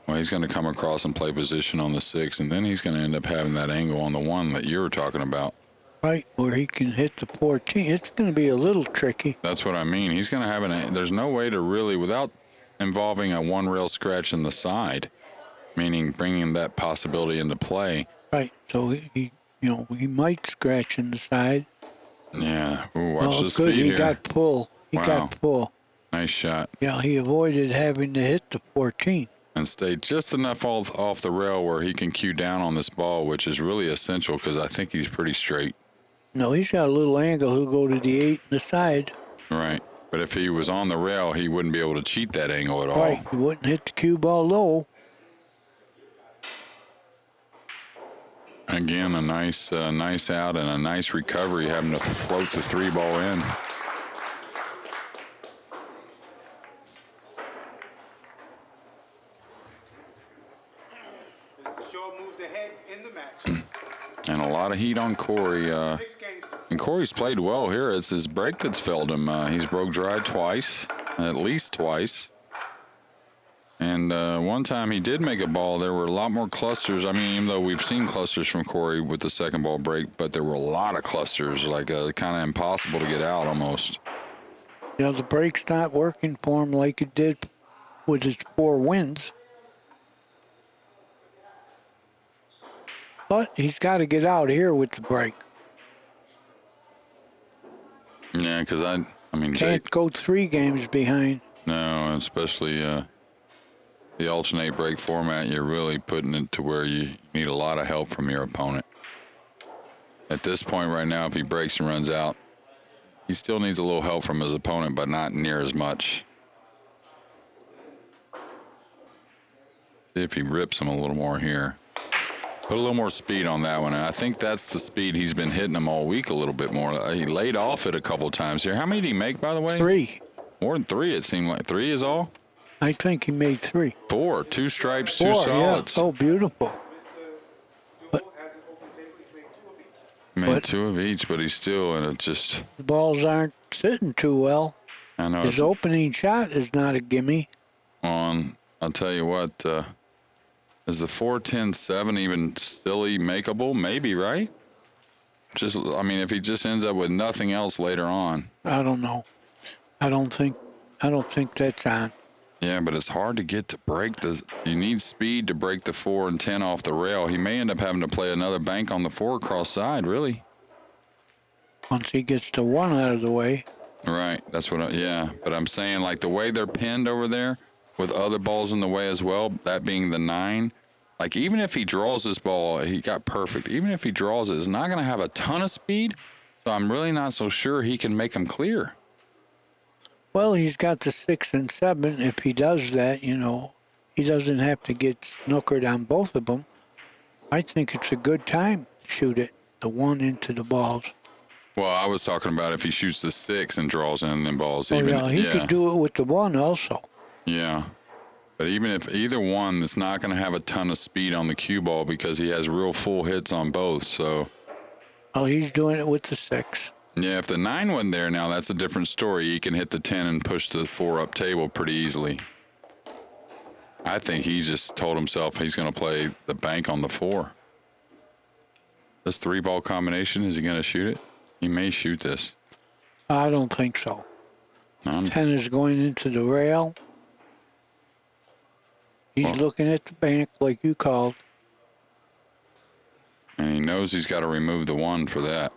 Well, he's going to come across and play position on the 6, and then he's going to end up having that angle on the 1 that you were talking about. Right, where he can hit the 14. It's going to be a little tricky. That's what I mean. He's going to have there's no way to really, without involving a 1 rail scratch in the side, meaning bringing that possibility into play. Right, so he might scratch in the side. Yeah. Ooh, watch Oh, the good, speed he here. got pull. He Wow. got pull. Nice shot. Yeah, he avoided having to hit the 14. And stayed just enough off the rail where he can cue down on this ball, which is really essential because I think he's pretty straight. No, he's got a little angle. He'll go to the 8 in the side. Right. But if he was on the rail, he wouldn't be able to cheat that angle at all. Right, he wouldn't hit the cue ball low. Again, a nice out and a nice recovery, having to float the 3 ball in. Mr. Shaw moves ahead in the match. And a lot of heat on Corey. 6 games to And Corey's played well here. It's his break that's failed him. He's broke dry twice, at least twice. And one time he did make a ball. There were a lot more clusters. I mean, even though we've seen clusters from Corey with the second ball break, but there were a lot of clusters, kind of impossible to get out almost. The break's not working for him like it did with his 4 wins. But he's got to get out here with the break. Yeah, because I mean, Can't Jake, go 3 games behind. no, especially the alternate break format, you're really putting it to where you need a lot of help from your opponent. at this point right now, if he breaks and runs out, he still needs a little help from his opponent, but not near as much. See if he rips him a little more here. Put a little more speed on that one, and I think that's the speed he's been hitting him all week a little bit more. He laid off it a couple of times here. How many did he make, by the way? 3. More than 3, it seemed like. 3 is all? I think he made 3. 4. 2 stripes, 2 4, solids. yeah. Oh, beautiful. Deuel has an open table. He's made 2 of each. Made but- 2 of each, but he's still in it just... The balls aren't sitting too well. I know. His opening shot is not a gimme. I'll tell you what, is the 4-10-7 even silly makeable? Maybe, right? If he just ends up with nothing else later on. I don't know. I don't think that's on. Yeah, but it's hard to get to break you need speed to break the 4 and 10 off the rail. He may end up having to play another bank on the 4 cross side, really. Once he gets the 1 out of the way. Right, that's what but I'm saying, like, the way they're pinned over there with other balls in the way as well, that being the 9, like, even if he draws this ball, he got perfect. Even if he draws it, it's not going to have a ton of speed, so I'm really not so sure he can make him clear. Well, he's got the 6 and 7. If he does that, he doesn't have to get snookered on both of them. I think it's a good time to shoot it, the 1 into the balls. Well, I was talking about if he shoots the 6 and draws in them balls. He could do it with the 1 also. Yeah. But even if either one, it's not going to have a ton of speed on the cue ball because he has real full hits on both. So. Oh, he's doing it with the 6. Yeah, if the 9 wasn't there now, that's a different story. He can hit the 10 and push the 4 up table pretty easily. I think he just told himself he's going to play the bank on the 4. This 3-ball combination, is he going to shoot it? He may shoot this. I don't think so. None? 10 is going into the rail. He's looking at the bank like you called. And he knows he's got to remove the 1 for that.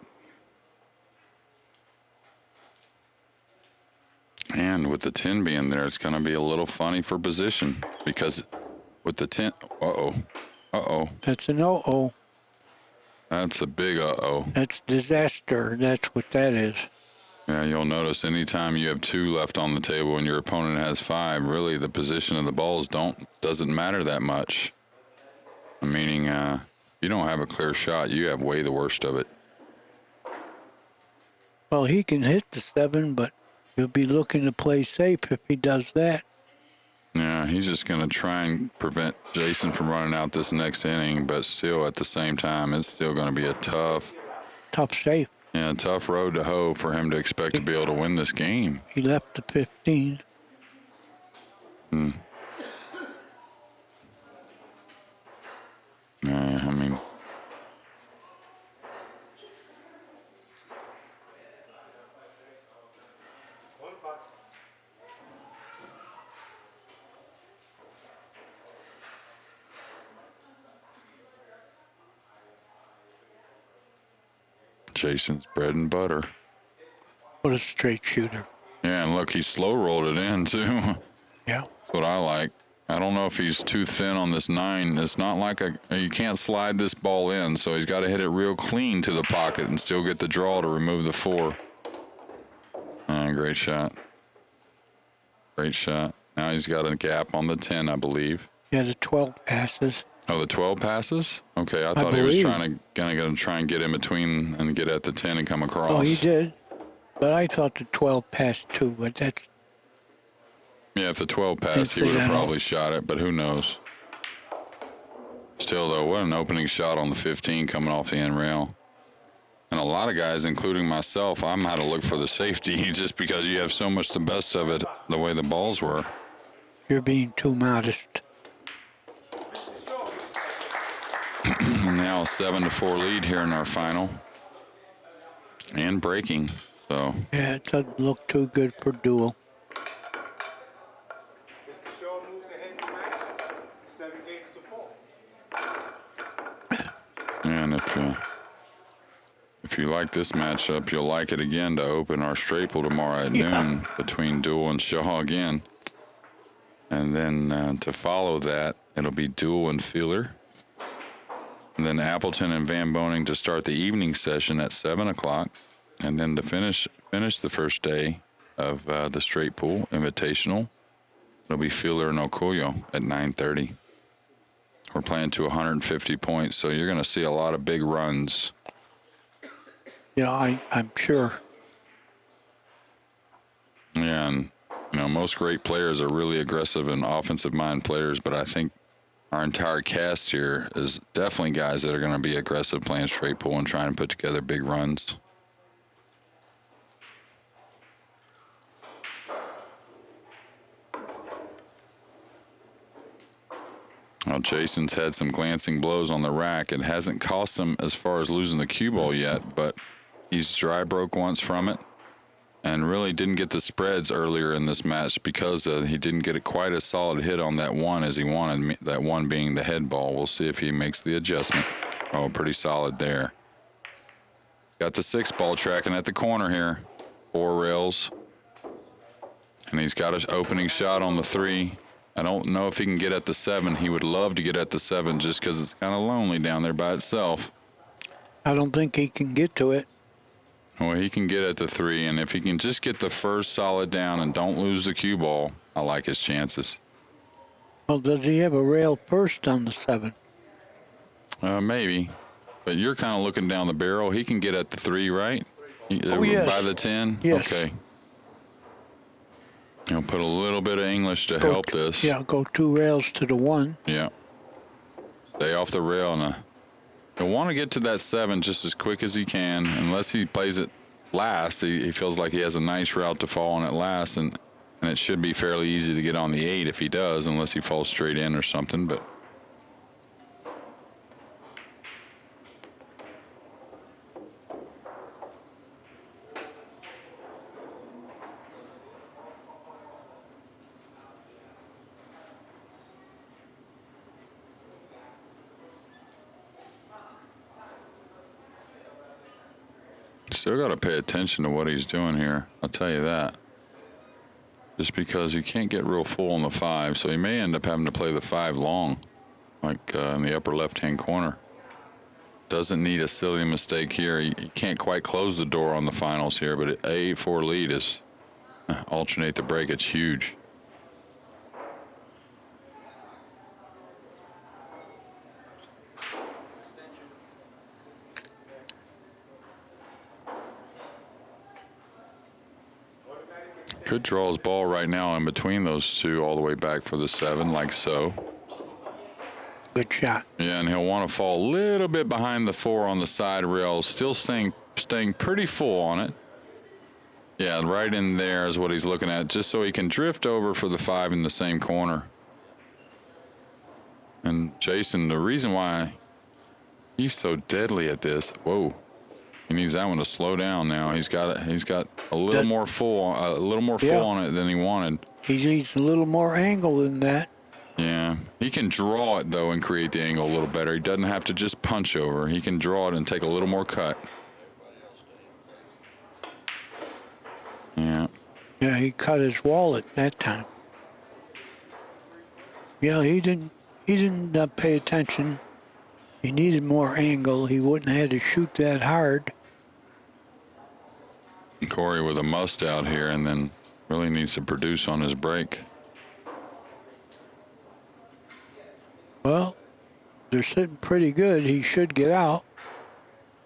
And with the 10 being there, it's going to be a little funny for position because with the 10, That's an uh-oh. That's a big uh-oh. That's disaster. That's what that is. Yeah, you'll notice anytime you have 2 left on the table and your opponent has 5, really the position of the balls doesn't matter that much. Meaning, you don't have a clear shot, you have way the worst of it. Well, he can hit the 7, but he'll be looking to play safe if he does that. Yeah, he's just going to try and prevent Jayson from running out this next inning, but still at the same time, it's still going to be a tough safe. Yeah, tough road to hoe for him to expect to be able to win this game. He left the 15. Jayson's bread and butter. What a straight shooter. Yeah, and look, he slow rolled it in, too. Yeah. That's what I like. I don't know if he's too thin on this 9. It's not like you can't slide this ball in, so he's got to hit it real clean to the pocket and still get the draw to remove the 4. Great shot. Great shot. Now he's got a gap on the 10, I believe. Yeah, the 12 passes. Oh, the 12 passes? Okay, I thought he was gonna try and get in between and get at the 10 and come across. Oh, he did. But I thought the 12 passed too, but that's... Yeah, if the 12 passed, he would have probably shot it, but who knows. Still, though, what an opening shot on the 15 coming off the end rail. And a lot of guys, including myself, I'm out to look for the safety just because you have so much the best of it the way the balls were. You're being too modest. Now a 7-4 lead here in our final. And breaking, so. Yeah, it doesn't look too good for Deuel. Mr. Shaw moves ahead in the match, 7 games to 4. And if you like this matchup, you'll like it again to open our straight pool tomorrow at noon between Deuel and Shaw again. And then to follow that, it'll be Deuel and Feeler. And then Appleton and Van Boning to start the evening session at 7 o'clock. And then to finish the first day of the straight pool invitational, it'll be Fielder and Okoyo at 9:30. We're playing to 150 points, so you're going to see a lot of big runs. Yeah, I'm sure. Yeah, and most great players are really aggressive and offensive mind players, but I think our entire cast here is definitely guys that are going to be aggressive playing straight pool and trying to put together big runs. Well, Jayson's had some glancing blows on the rack. It hasn't cost him as far as losing the cue ball yet, but he's dry broke once from it and really didn't get the spreads earlier in this match because he didn't get quite a solid hit on that one as he wanted, that one being the head ball. We'll see if he makes the adjustment. Oh, pretty solid there. Got the 6 ball tracking at the corner here. 4 rails. And he's got an opening shot on the 3. I don't know if he can get at the 7. He would love to get at the 7 just because it's kind of lonely down there by itself. I don't think he can get to it. Well, he can get at the 3, and if he can just get the first solid down and don't lose the cue ball, I like his chances. Well, does he have a rail first on the 7? Maybe, but you're kind of looking down the barrel. He can get at the 3, right? Yes. By the 10? Yes. Okay. Put a little bit of English to help this. Yeah, go 2 rails to the 1. Yeah. Stay off the rail, and he'll want to get to that 7 just as quick as he can. Unless he plays it last, he feels like he has a nice route to fall on it last, and it should be fairly easy to get on the 8 if he does, unless he falls straight in or something. But still got to pay attention to what he's doing here. I'll tell you that. Just because he can't get real full on the 5, so he may end up having to play the 5 long, like in the upper left-hand corner. Doesn't need a silly mistake here. He can't quite close the door on the finals here, but a 8-4 lead is alternate the break. It's huge. Could draw his ball right now in between those 2 all the way back for the 7, like so. Good shot. Yeah, and he'll want to fall a little bit behind the 4 on the side rail, still staying pretty full on it. Yeah, right in there is what he's looking at, just so he can drift over for the 5 in the same corner. And Jayson, the reason why he's so deadly at this, whoa. He needs that one to slow down now. He's got a little more full on it than he wanted. He needs a little more angle than that. Yeah, he can draw it though and create the angle a little better. He doesn't have to just punch over. He can draw it and take a little more cut. Yeah. Yeah, he cut his wallet that time. Yeah, he didn't pay attention. He needed more angle. He wouldn't have had to shoot that hard. Corey with a must out here, and then really needs to produce on his break. Well, they're sitting pretty good. He should get out.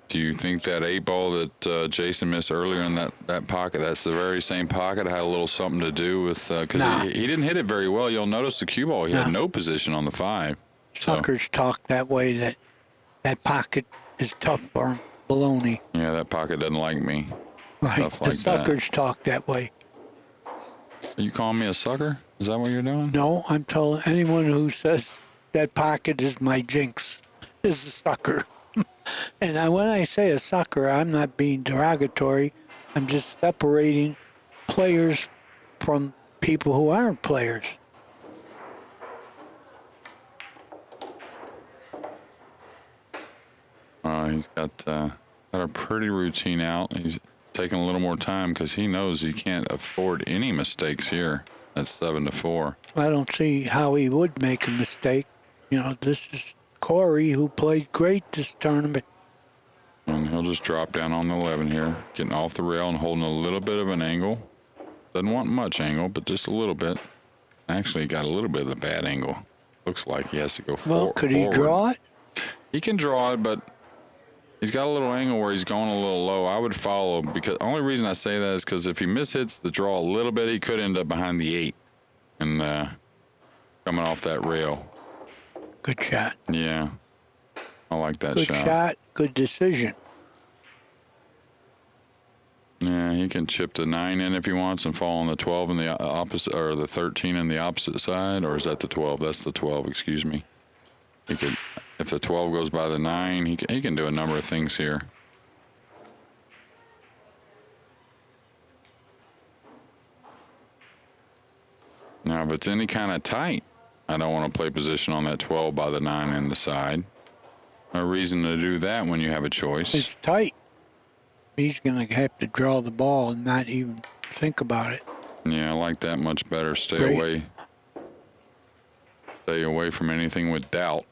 Do you think that 8 ball that Jayson missed earlier in that pocket, that's the very same pocket, had a little something to do with, because he didn't hit it very well. You'll notice the cue ball, he had no position on the 5. Suckers talk that way, that pocket is tough for him. Baloney. Yeah, that pocket doesn't like me. Right. Stuff like the suckers talk that way. Are you calling me a sucker? Is that what you're doing? No, I'm telling anyone who says that pocket is my jinx is a sucker. And when I say a sucker, I'm not being derogatory. I'm just separating players from people who aren't players. He's got a pretty routine out. He's taking a little more time because he knows he can't afford any mistakes here at 7-4. I don't see how he would make a mistake. This is Corey, who played great this tournament. And he'll just drop down on the 11 here, getting off the rail and holding a little bit of an angle. Doesn't want much angle, but just a little bit. Actually, got a little bit of a bad angle. Looks like he has to go Well, could he forward. draw it? He can draw it, but he's got a little angle where he's going a little low. I would follow, because the only reason I say that is because if he mishits the draw a little bit, he could end up behind the 8 and coming off that rail. Good shot. Yeah, I like that Good shot. Good decision. Yeah, he can chip the 9 in if he wants and fall on the 12 in the opposite, or the 13 in the opposite side, or is that the 12? That's the 12, excuse me. He could, if the 12 goes by the 9, he can do a number of things here. Now, if it's any kind of tight, I don't want to play position on that 12 by the 9 in the side. No reason to do that when you have a choice. It's tight. He's going to have to draw the ball and not even think about it. Yeah, I like that much better. Stay Great. away. Stay away from anything with doubt.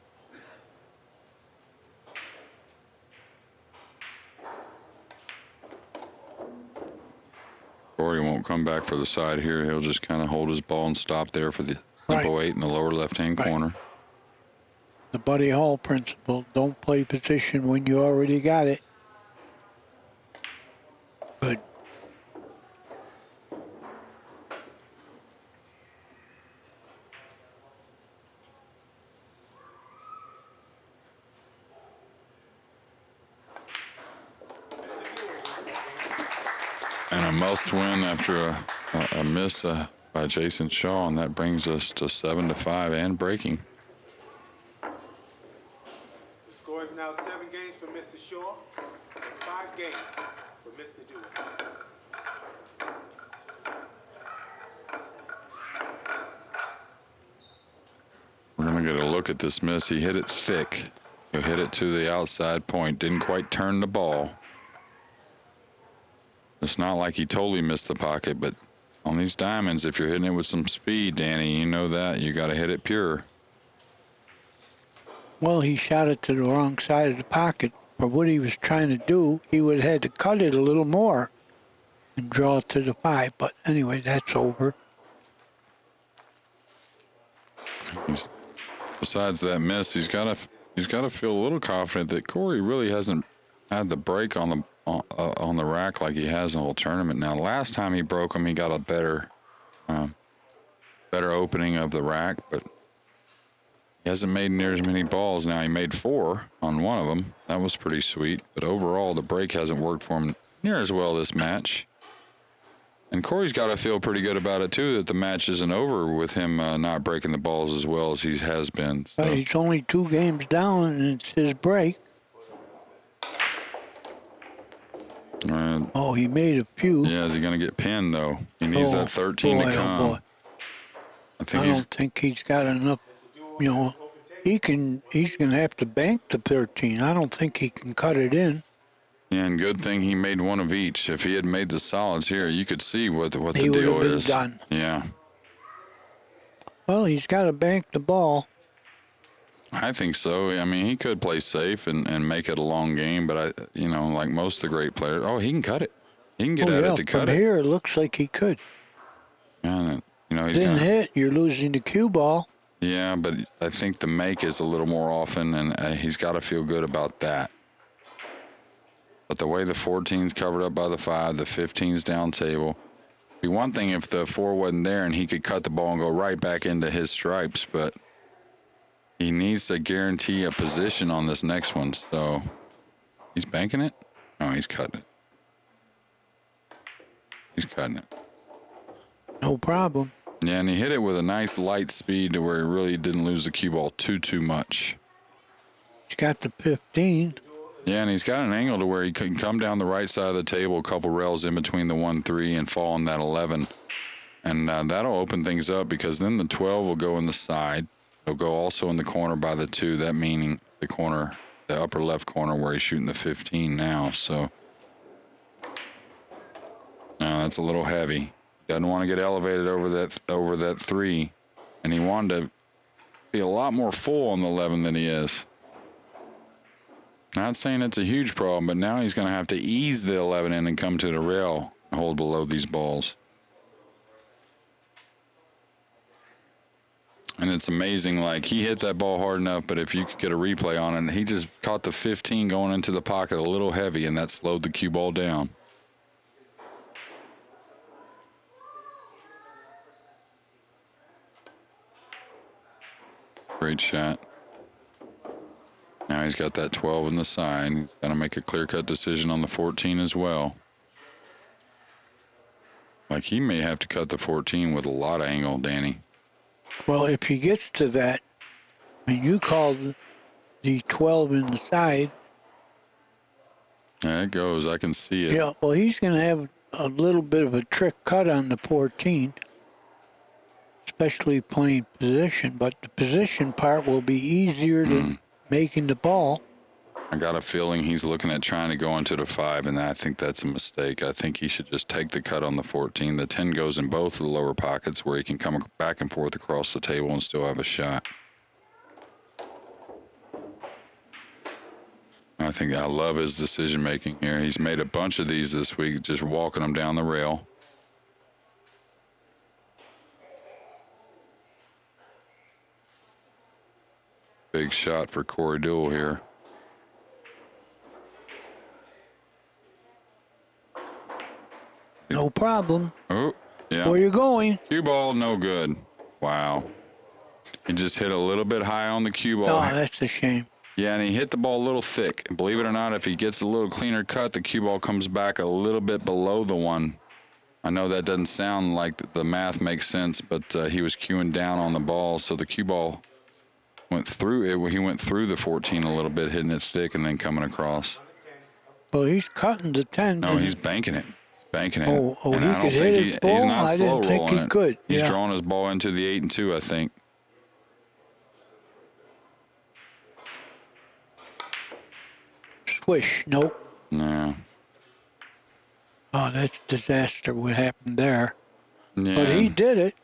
Corey won't come back for the side here. He'll just kind of hold his ball and stop there for the simple 8 in the lower left-hand corner. The Buddy Hall principle, don't play position when you already got it. Good. And a must-win after a miss by Jason Shaw, and that brings us to 7-5 and breaking. The score is now 7 games for Mr. Shaw and 5 games for Mr. Deuel. We're going to get a look at this miss. He hit it thick. He hit it to the outside point. Didn't quite turn the ball. It's not like he totally missed the pocket, but on these diamonds, if you're hitting it with some speed, Danny, you know that. You got to hit it pure. Well, he shot it to the wrong side of the pocket. For what he was trying to do, he would have had to cut it a little more and draw it to the 5. But anyway, that's over. Besides that miss, he's got to feel a little confident that Corey really hasn't had the break on the rack like he has in the whole tournament. Now, last time he broke him, he got a better opening of the rack, but he hasn't made near as many balls. Now, he made 4 on one of them. That was pretty sweet, but overall, the break hasn't worked for him near as well this match. And Corey's got to feel pretty good about it, too, that the match isn't over with him not breaking the balls as well as he has been. So. He's only 2 games down, and it's his break. Oh, he made a few. Yeah, is he going to get pinned, though? He needs that 13 to come. Oh boy. I don't think he's got enough, you know. He's going to have to bank the 13. I don't think he can cut it in. Yeah, and good thing he made one of each. If he had made the solids here, you could see what the He deal would have been is. done. Yeah. Well, he's got to bank the ball. I think so. I mean, he could play safe and make it a long game, but like most of the great players, he can cut it. He can get at it to cut from it. Here, it looks like he could. Yeah, he's Didn't hit. You're losing the cue ball. Yeah, but I think the make is a little more often, and he's got to feel good about that. But the way the 14's covered up by the 5, the 15's down table. It'd be one thing if the 4 wasn't there and he could cut the ball and go right back into his stripes, but he needs to guarantee a position on this next one. So he's banking it? No, he's cutting it. He's cutting it. No problem. Yeah, and he hit it with a nice light speed to where he really didn't lose the cue ball too much. He's got the 15. Yeah, and he's got an angle to where he can come down the right side of the table, a couple rails in between the 1-3 and fall on that 11. And that'll open things up because then the 12 will go in the side. It'll go also in the corner by the 2, that meaning the corner, the upper left corner where he's shooting the 15 now. So, no, that's a little heavy. Doesn't want to get elevated over that 3. And he wanted to be a lot more full on the 11 than he is. Not saying it's a huge problem, but now he's going to have to ease the 11 in and come to the rail and hold below these balls. And it's amazing, like, he hit that ball hard enough, but if you could get a replay on it, he just caught the 15 going into the pocket a little heavy, and that slowed the cue ball down. Great shot. Now he's got that 12 in the side. He's got to make a clear-cut decision on the 14 as well. Like, he may have to cut the 14 with a lot of angle, Danny. Well, if he gets to that, and you called the 12 in the side. There it goes. I can see it. Yeah, well, he's going to have a little bit of a trick cut on the 14, especially playing position. But the position part will be easier than making the ball. I got a feeling he's looking at trying to go into the 5, and I think that's a mistake. I think he should just take the cut on the 14. The 10 goes in both of the lower pockets where he can come back and forth across the table and still have a shot. I love his decision-making here. He's made a bunch of these this week, just walking them down the rail. Big shot for Corey Deuel here. No problem. Oh, yeah. Where you going? Cue ball, no good. Wow. He just hit a little bit high on the cue ball. Oh, that's a shame. Yeah, and he hit the ball a little thick. Believe it or not, if he gets a little cleaner cut, the cue ball comes back a little bit below the 1. I know that doesn't sound like the math makes sense, but he was cueing down on the ball, so the cue ball went through it. He went through the 14 a little bit, hitting it thick and then coming across. Well, he's cutting the 10. No, he's banking it. Banking it. Oh, and he I don't could think hit his ball? he's not I slow didn't think rolling he it. could. He's Yeah. drawing his ball into the 8 and 2, I think. Swish. Nope. Yeah. Oh, that's disaster what happened there. Yeah. But he did it.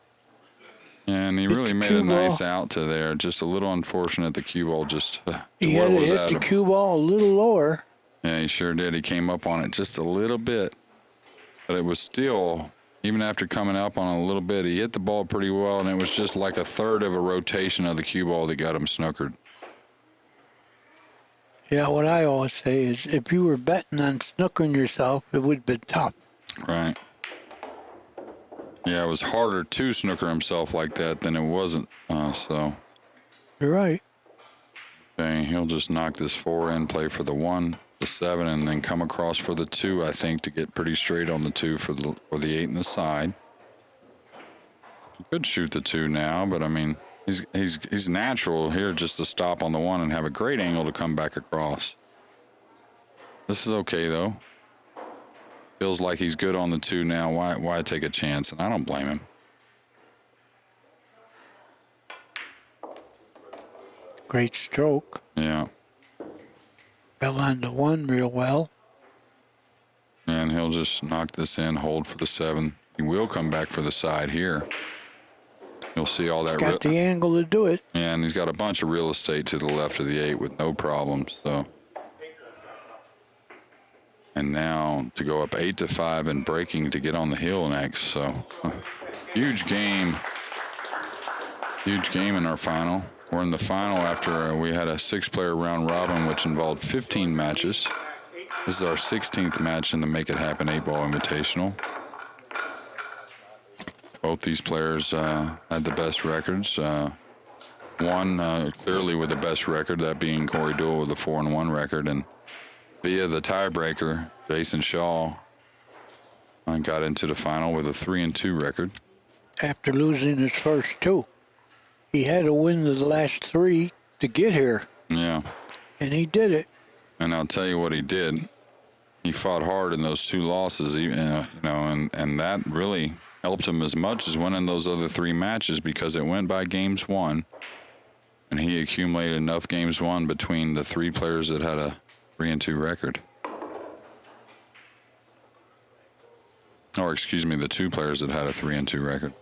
Yeah, and he Hit really the made cue a nice ball. out to there. Just a little unfortunate the cue ball just He where had it to was hit at. the cue ball a little lower. Yeah, he sure did. He came up on it just a little bit. But it was still, even after coming up on it a little bit, he hit the ball pretty well, and it was just like a third of a rotation of the cue ball that got him snookered. Yeah, what I always say is if you were betting on snookering yourself, it would have been tough. Right. Yeah, it was harder to snooker himself like that than it wasn't. So, You're right. okay, he'll just knock this 4 in, play for the 1, the 7, and then come across for the 2, I think, to get pretty straight on the 2 for the 8 in the side. He could shoot the 2 now, but I mean, he's natural here just to stop on the 1 and have a great angle to come back across. This is okay though. Feels like he's good on the 2 now. Why take a chance? And I don't blame him. Great stroke. Yeah. Fell on the 1 real well. And he'll just knock this in, hold for the 7. He will come back for the side here. You'll see all that. Got the angle to do it. And he's got a bunch of real estate to the left of the 8 with no problems. So. And now to go up 8-5 and breaking to get on the hill next. So huge game. Huge game in our final. We're in the final after we had a 6-player round robin, which involved 15 matches. This is our 16th match in the Make It Happen 8-Ball Invitational. Both these players had the best records. One clearly with the best record, that being Corey Deuel with a 4-1 record, and via the tiebreaker, Jayson Shaw got into the final with a 3-2 record. After losing his first 2. He had to win the last 3 to get here. Yeah. And he did it. And I'll tell you what he did. He fought hard in those 2 losses, and that really helped him as much as winning those other 3 matches because it went by games won, and he accumulated enough games won between the 3 players that had a 3-2 record. Or excuse me, the 2 players that had a 3-2 record.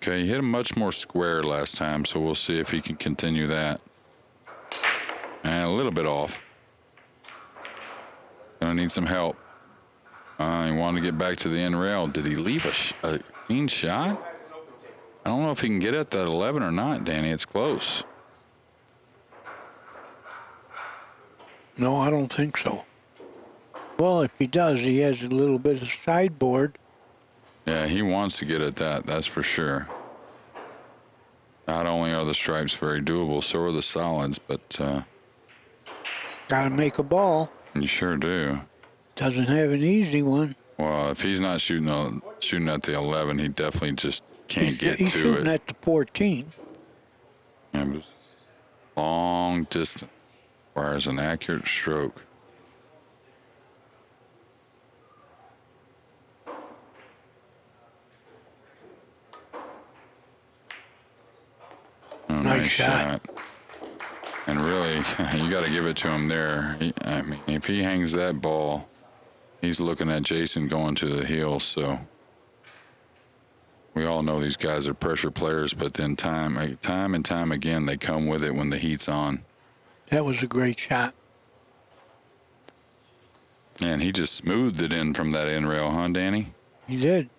Okay, he hit him much more square last time, so we'll see if he can continue that. And a little bit off. Gonna need some help. He wanted to get back to the end rail. Did he leave a clean shot? I don't know if he can get at that 11 or not, Danny. It's close. No, I don't think so. Well, if he does, he has a little bit of sideboard. Yeah, he wants to get at that, that's for sure. Not only are the stripes very doable, so are the solids, but Got to make a ball. you sure do. Doesn't have an easy one. Well, if he's not shooting at the 11, he definitely just can't get He's to shooting it. at the 14. Yeah, but long distance requires an accurate stroke. Oh, Nice shot. And really, you got to give it to him there. I mean, if he hangs that ball, he's looking at Jayson going to the heel. So we all know these guys are pressure players, but then time and time again, they come with it when the heat's on. That was a great shot. And he just smoothed it in from that end rail, huh, Danny? He did.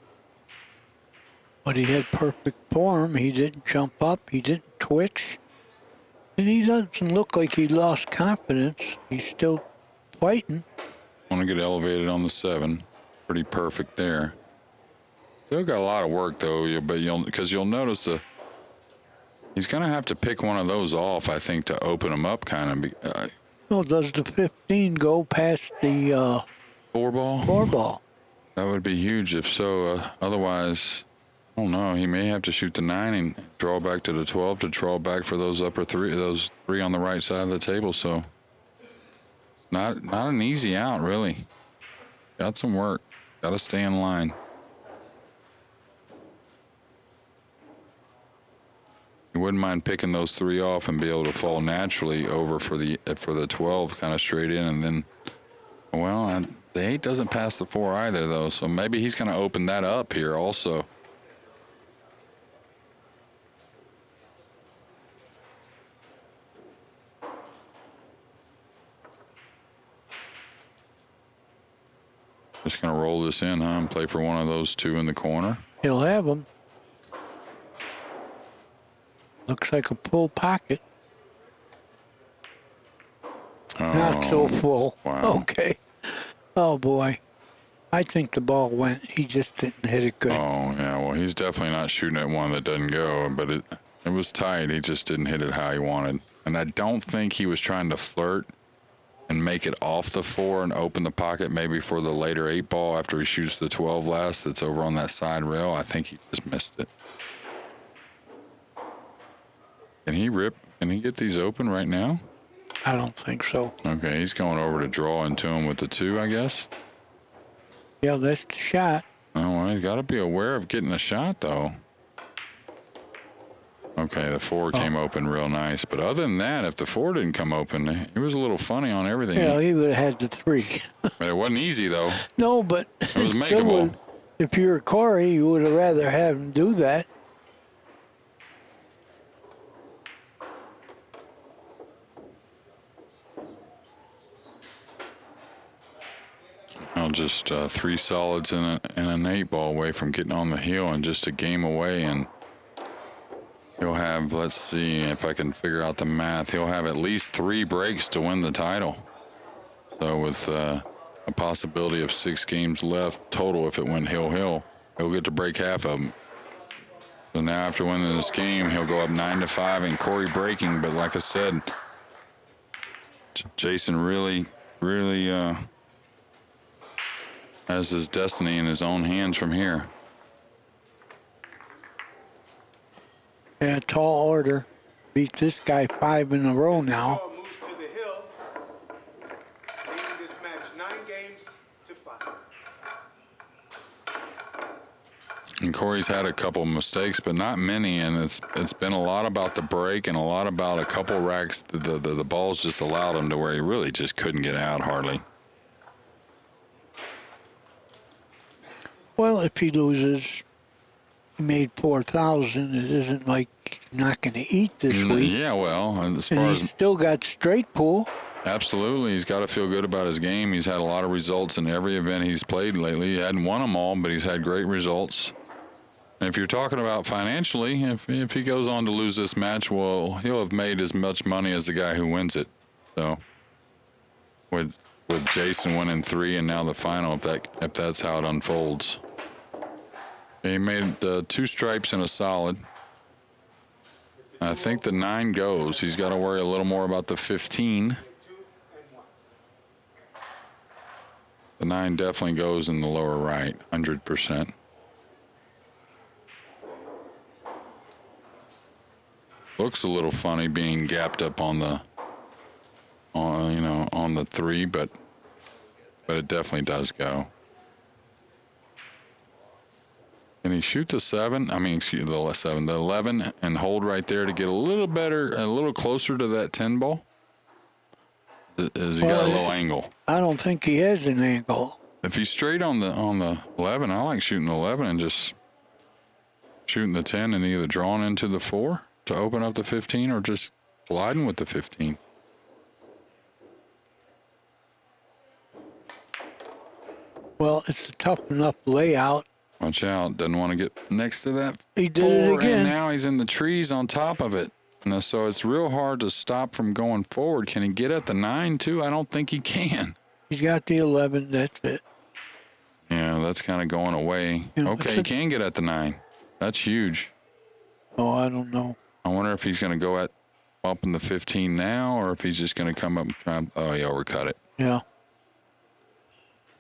But he had perfect form. He didn't jump up. He didn't twitch. And he doesn't look like he lost confidence. He's still fighting. Want to get elevated on the 7. Pretty perfect there. Still got a lot of work, though, but you'll notice he's going to have to pick one of those off, I think, to open him up kind of. Well, does the 15 go past the 4 ball? 4 ball? That would be huge if so. Otherwise, I don't know. He may have to shoot the 9 and draw back to the 12 to draw back for those those three on the right side of the table. So, not an easy out, really. Got some work. Got to stay in line. You wouldn't mind picking those 3 off and be able to fall naturally over for the 12, kind of straight in, and then, well, the 8 doesn't pass the 4 either, though. So maybe he's going to open that up here also. Just going to roll this in, huh, and play for one of those 2 in the corner. He'll have them. Looks like a full pocket. Not so full. Wow. Okay. Oh, boy. I think the ball went. He just didn't hit it good. Oh, yeah, well, he's definitely not shooting at one that doesn't go, but it was tight. He just didn't hit it how he wanted. And I don't think he was trying to flirt and make it off the 4 and open the pocket maybe for the later 8 ball after he shoots the 12 last that's over on that side rail. I think he just missed it. Can he get these open right now? I don't think so. Okay, he's going over to draw into him with the 2, I guess. Yeah, that's the shot. Oh, well, he's got to be aware of getting a shot, though. Okay, the 4 came open real nice. But other than that, if the 4 didn't come open, it was a little funny on everything. Yeah, he would have had the 3. But it wasn't easy, though. No, but It was still makeable. would- if you're Corey, you would have rather have him do that. Well, just 3 solids and an 8 ball away from getting on the heel and just a game away. And he'll have, let's see if I can figure out the math, he'll have at least 3 breaks to win the title. So with a possibility of 6 games left total if it went hill, he'll get to break half of them. So now after winning this game, he'll go up 9-5 and Corey breaking. But like I said, Jayson really has his destiny in his own hands from here. Yeah, tall order. Beat this guy 5 in a row now. Shaw moves to the hill, leading this match 9 games to 5. And Corey's had a couple mistakes, but not many, and it's been a lot about the break and a lot about a couple racks. The balls just allowed him to where he really just couldn't get out hardly. Well, if he loses, he made 4,000. It isn't like he's not going to eat this week. Yeah, well, and as And far he's as still got straight pool. absolutely, he's got to feel good about his game. He's had a lot of results in every event he's played lately. He hadn't won them all, but he's had great results. And if you're talking about financially, if he goes on to lose this match, well, he'll have made as much money as the guy who wins it. So with Jayson winning 3 and now the final, if that's how it unfolds. He made 2 stripes and a solid. I think the 9 goes. He's got to worry a little more about the 15. The 9 definitely goes in the lower right, 100%. Looks a little funny being gapped up on the 3, but it definitely does go. Can he shoot the 7? I mean, excuse the 7, the 11, and hold right there to get a little better, a little closer to that 10 ball? Has he got a low angle? I don't think he has an angle. If he's straight on the 11, I like shooting the 11 and just shooting the 10 and either drawing into the 4 to open up the 15 or just gliding with the 15. Well, it's a tough enough layout. Watch out. Doesn't want to get next to that He did 4, it again. and now he's in the trees on top of it. And so it's real hard to stop from going forward. Can he get at the 9, too? I don't think he can. He's got the 11. That's it. Yeah, that's kind of going away. You know, Okay, he can get at the 9. That's huge. Oh, I don't know. I wonder if he's going to go up in the 15 now, or if he's just going to come up and try. Oh, he overcut it. Yeah.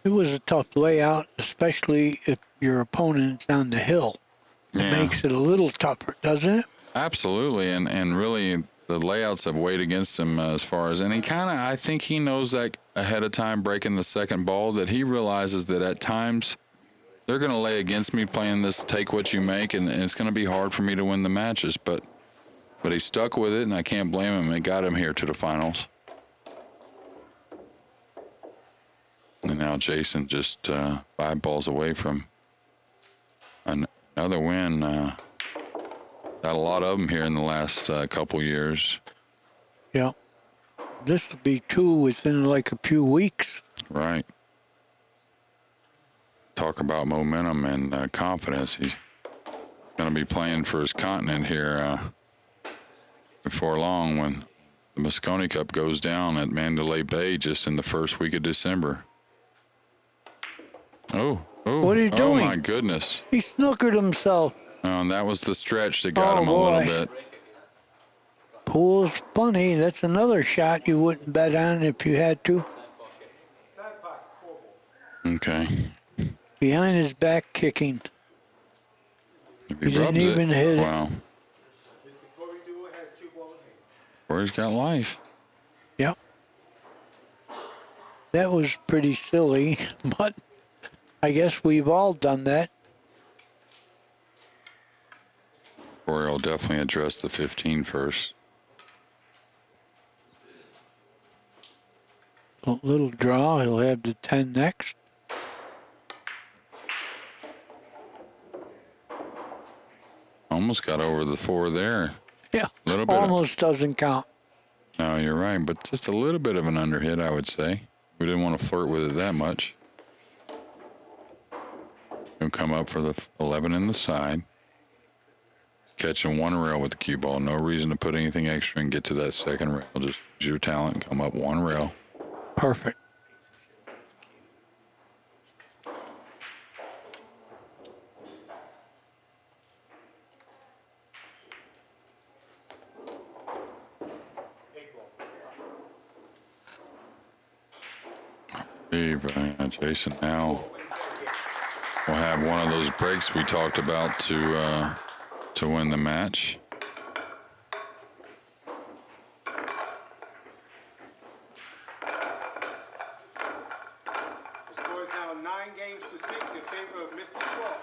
It was a tough layout, especially if your opponent's on the hill. It Yeah. makes it a little tougher, doesn't it? Absolutely, and really the layouts have weighed against him as far as, and I think he knows that ahead of time breaking the second ball, that he realizes that at times they're going to lay against me playing this take what you make, and it's going to be hard for me to win the matches, but he stuck with it, and I can't blame him. It got him here to the finals. And now Jayson just 5 balls away from another win. Got a lot of them here in the last couple years. Yeah. This will be 2 within like a few weeks. Right. Talk about momentum and confidence. He's going to be playing for his continent here before long when the Moscone Cup goes down at Mandalay Bay just in the first week of December. Oh, What are you oh doing? my goodness. He snookered himself. And that was the stretch that got Oh, him a boy. little bit. Pool's funny. That's another shot you wouldn't bet on if you had to. Side pocket, 4 ball. Okay. Behind his back kicking. If He didn't rubs even hit it. Wow. Mr. Corey Deuel has 2 balls in hand. Corey's got life. Yep. That was pretty silly, but I guess we've all done that. Corey will definitely address the 15 first. A little draw. He'll have the 10 next. Almost got over the 4 there. Yeah. Little bit. Almost doesn't count. No, you're right, but just a little bit of an underhit, I would say. We didn't want to flirt with it that much. He'll come up for the 11 in the side. Catching 1 rail with the cue ball. No reason to put anything extra and get to that second rail. Just use your talent and come up 1 rail. Perfect. Jayson now will have one of those breaks we talked about to win the match. The score is now 9-6 in favor of Mr. Shaw.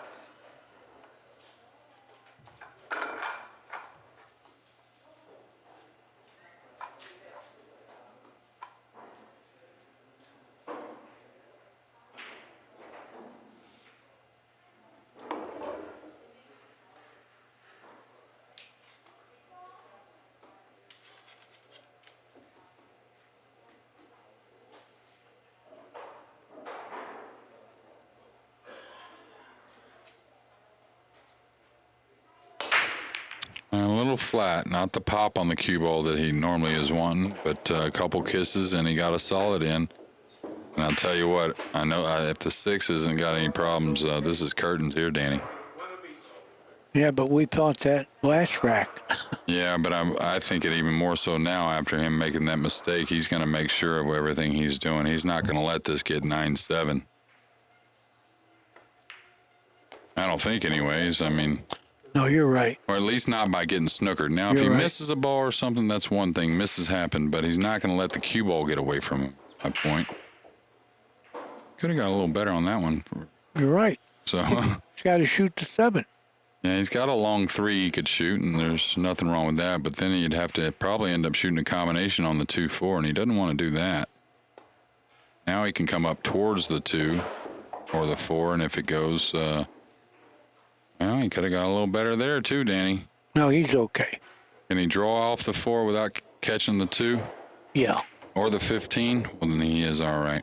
A little flat, not the pop on the cue ball that he normally is wanting, but a couple kisses and he got a solid in. And I'll tell you what, I know if the 6 hasn't got any problems, this is curtains here, Danny. Yeah, but we thought that last rack. Yeah, but I think it even more so now after him making that mistake. He's going to make sure of everything he's doing. He's not going to let this get 9-7. I don't think anyways. I mean... No, you're right. Or at least not by getting snookered. Now, if he misses a ball or something, that's one thing. Misses happen, but he's not going to let the cue ball get away from him. That's my point. Could have got a little better on that one. You're right. So he's got to shoot the 7. Yeah, he's got a long 3 he could shoot, and there's nothing wrong with that. But then you'd have to probably end up shooting a combination on the 2-4, and he doesn't want to do that. Now he can come up towards the 2 or the 4, and if it goes... well, he could have got a little better there, too, Danny. No, he's okay. Can he draw off the 4 without catching the 2? Yeah. Or the 15? Well, then he is all right.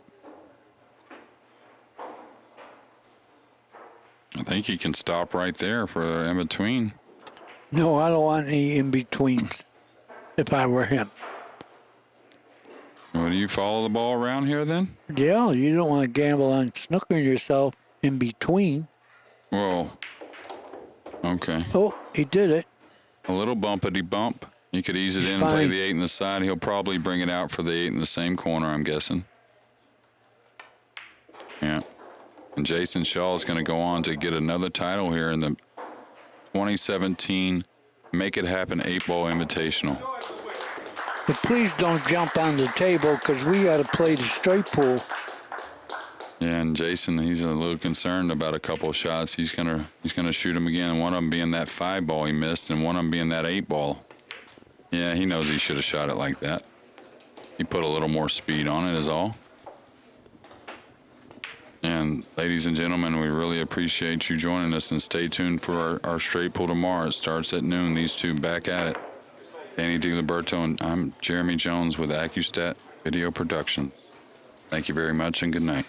I think he can stop right there for in between. No, I don't want any in-betweens if I were him. Well, do you follow the ball around here, then? Yeah, you don't want to gamble on snookering yourself in between. Whoa. Okay. Oh, he did it. A little bumpity bump. You could ease it in and play the 8 in the side. He'll probably bring it out for the 8 in the same corner, I'm guessing. Yeah. And Jayson Shaw is going to go on to get another title here in the 2017 Make It Happen 8-Ball Invitational. But please don't jump on the table because we got to play the straight pool. Yeah, and Jayson, he's a little concerned about a couple of shots. He's gonna shoot them again. One of them being that 5-ball he missed, and one of them being that 8-ball. Yeah, he knows he should have shot it like that. He put a little more speed on it, is all. And ladies and gentlemen, we really appreciate you joining us, and stay tuned for our straight pool tomorrow. It starts at noon. These two back at it. Danny Diliberto, and I'm Jeremy Jones with ACCUSTATS Video Productions. Thank you very much, and good night.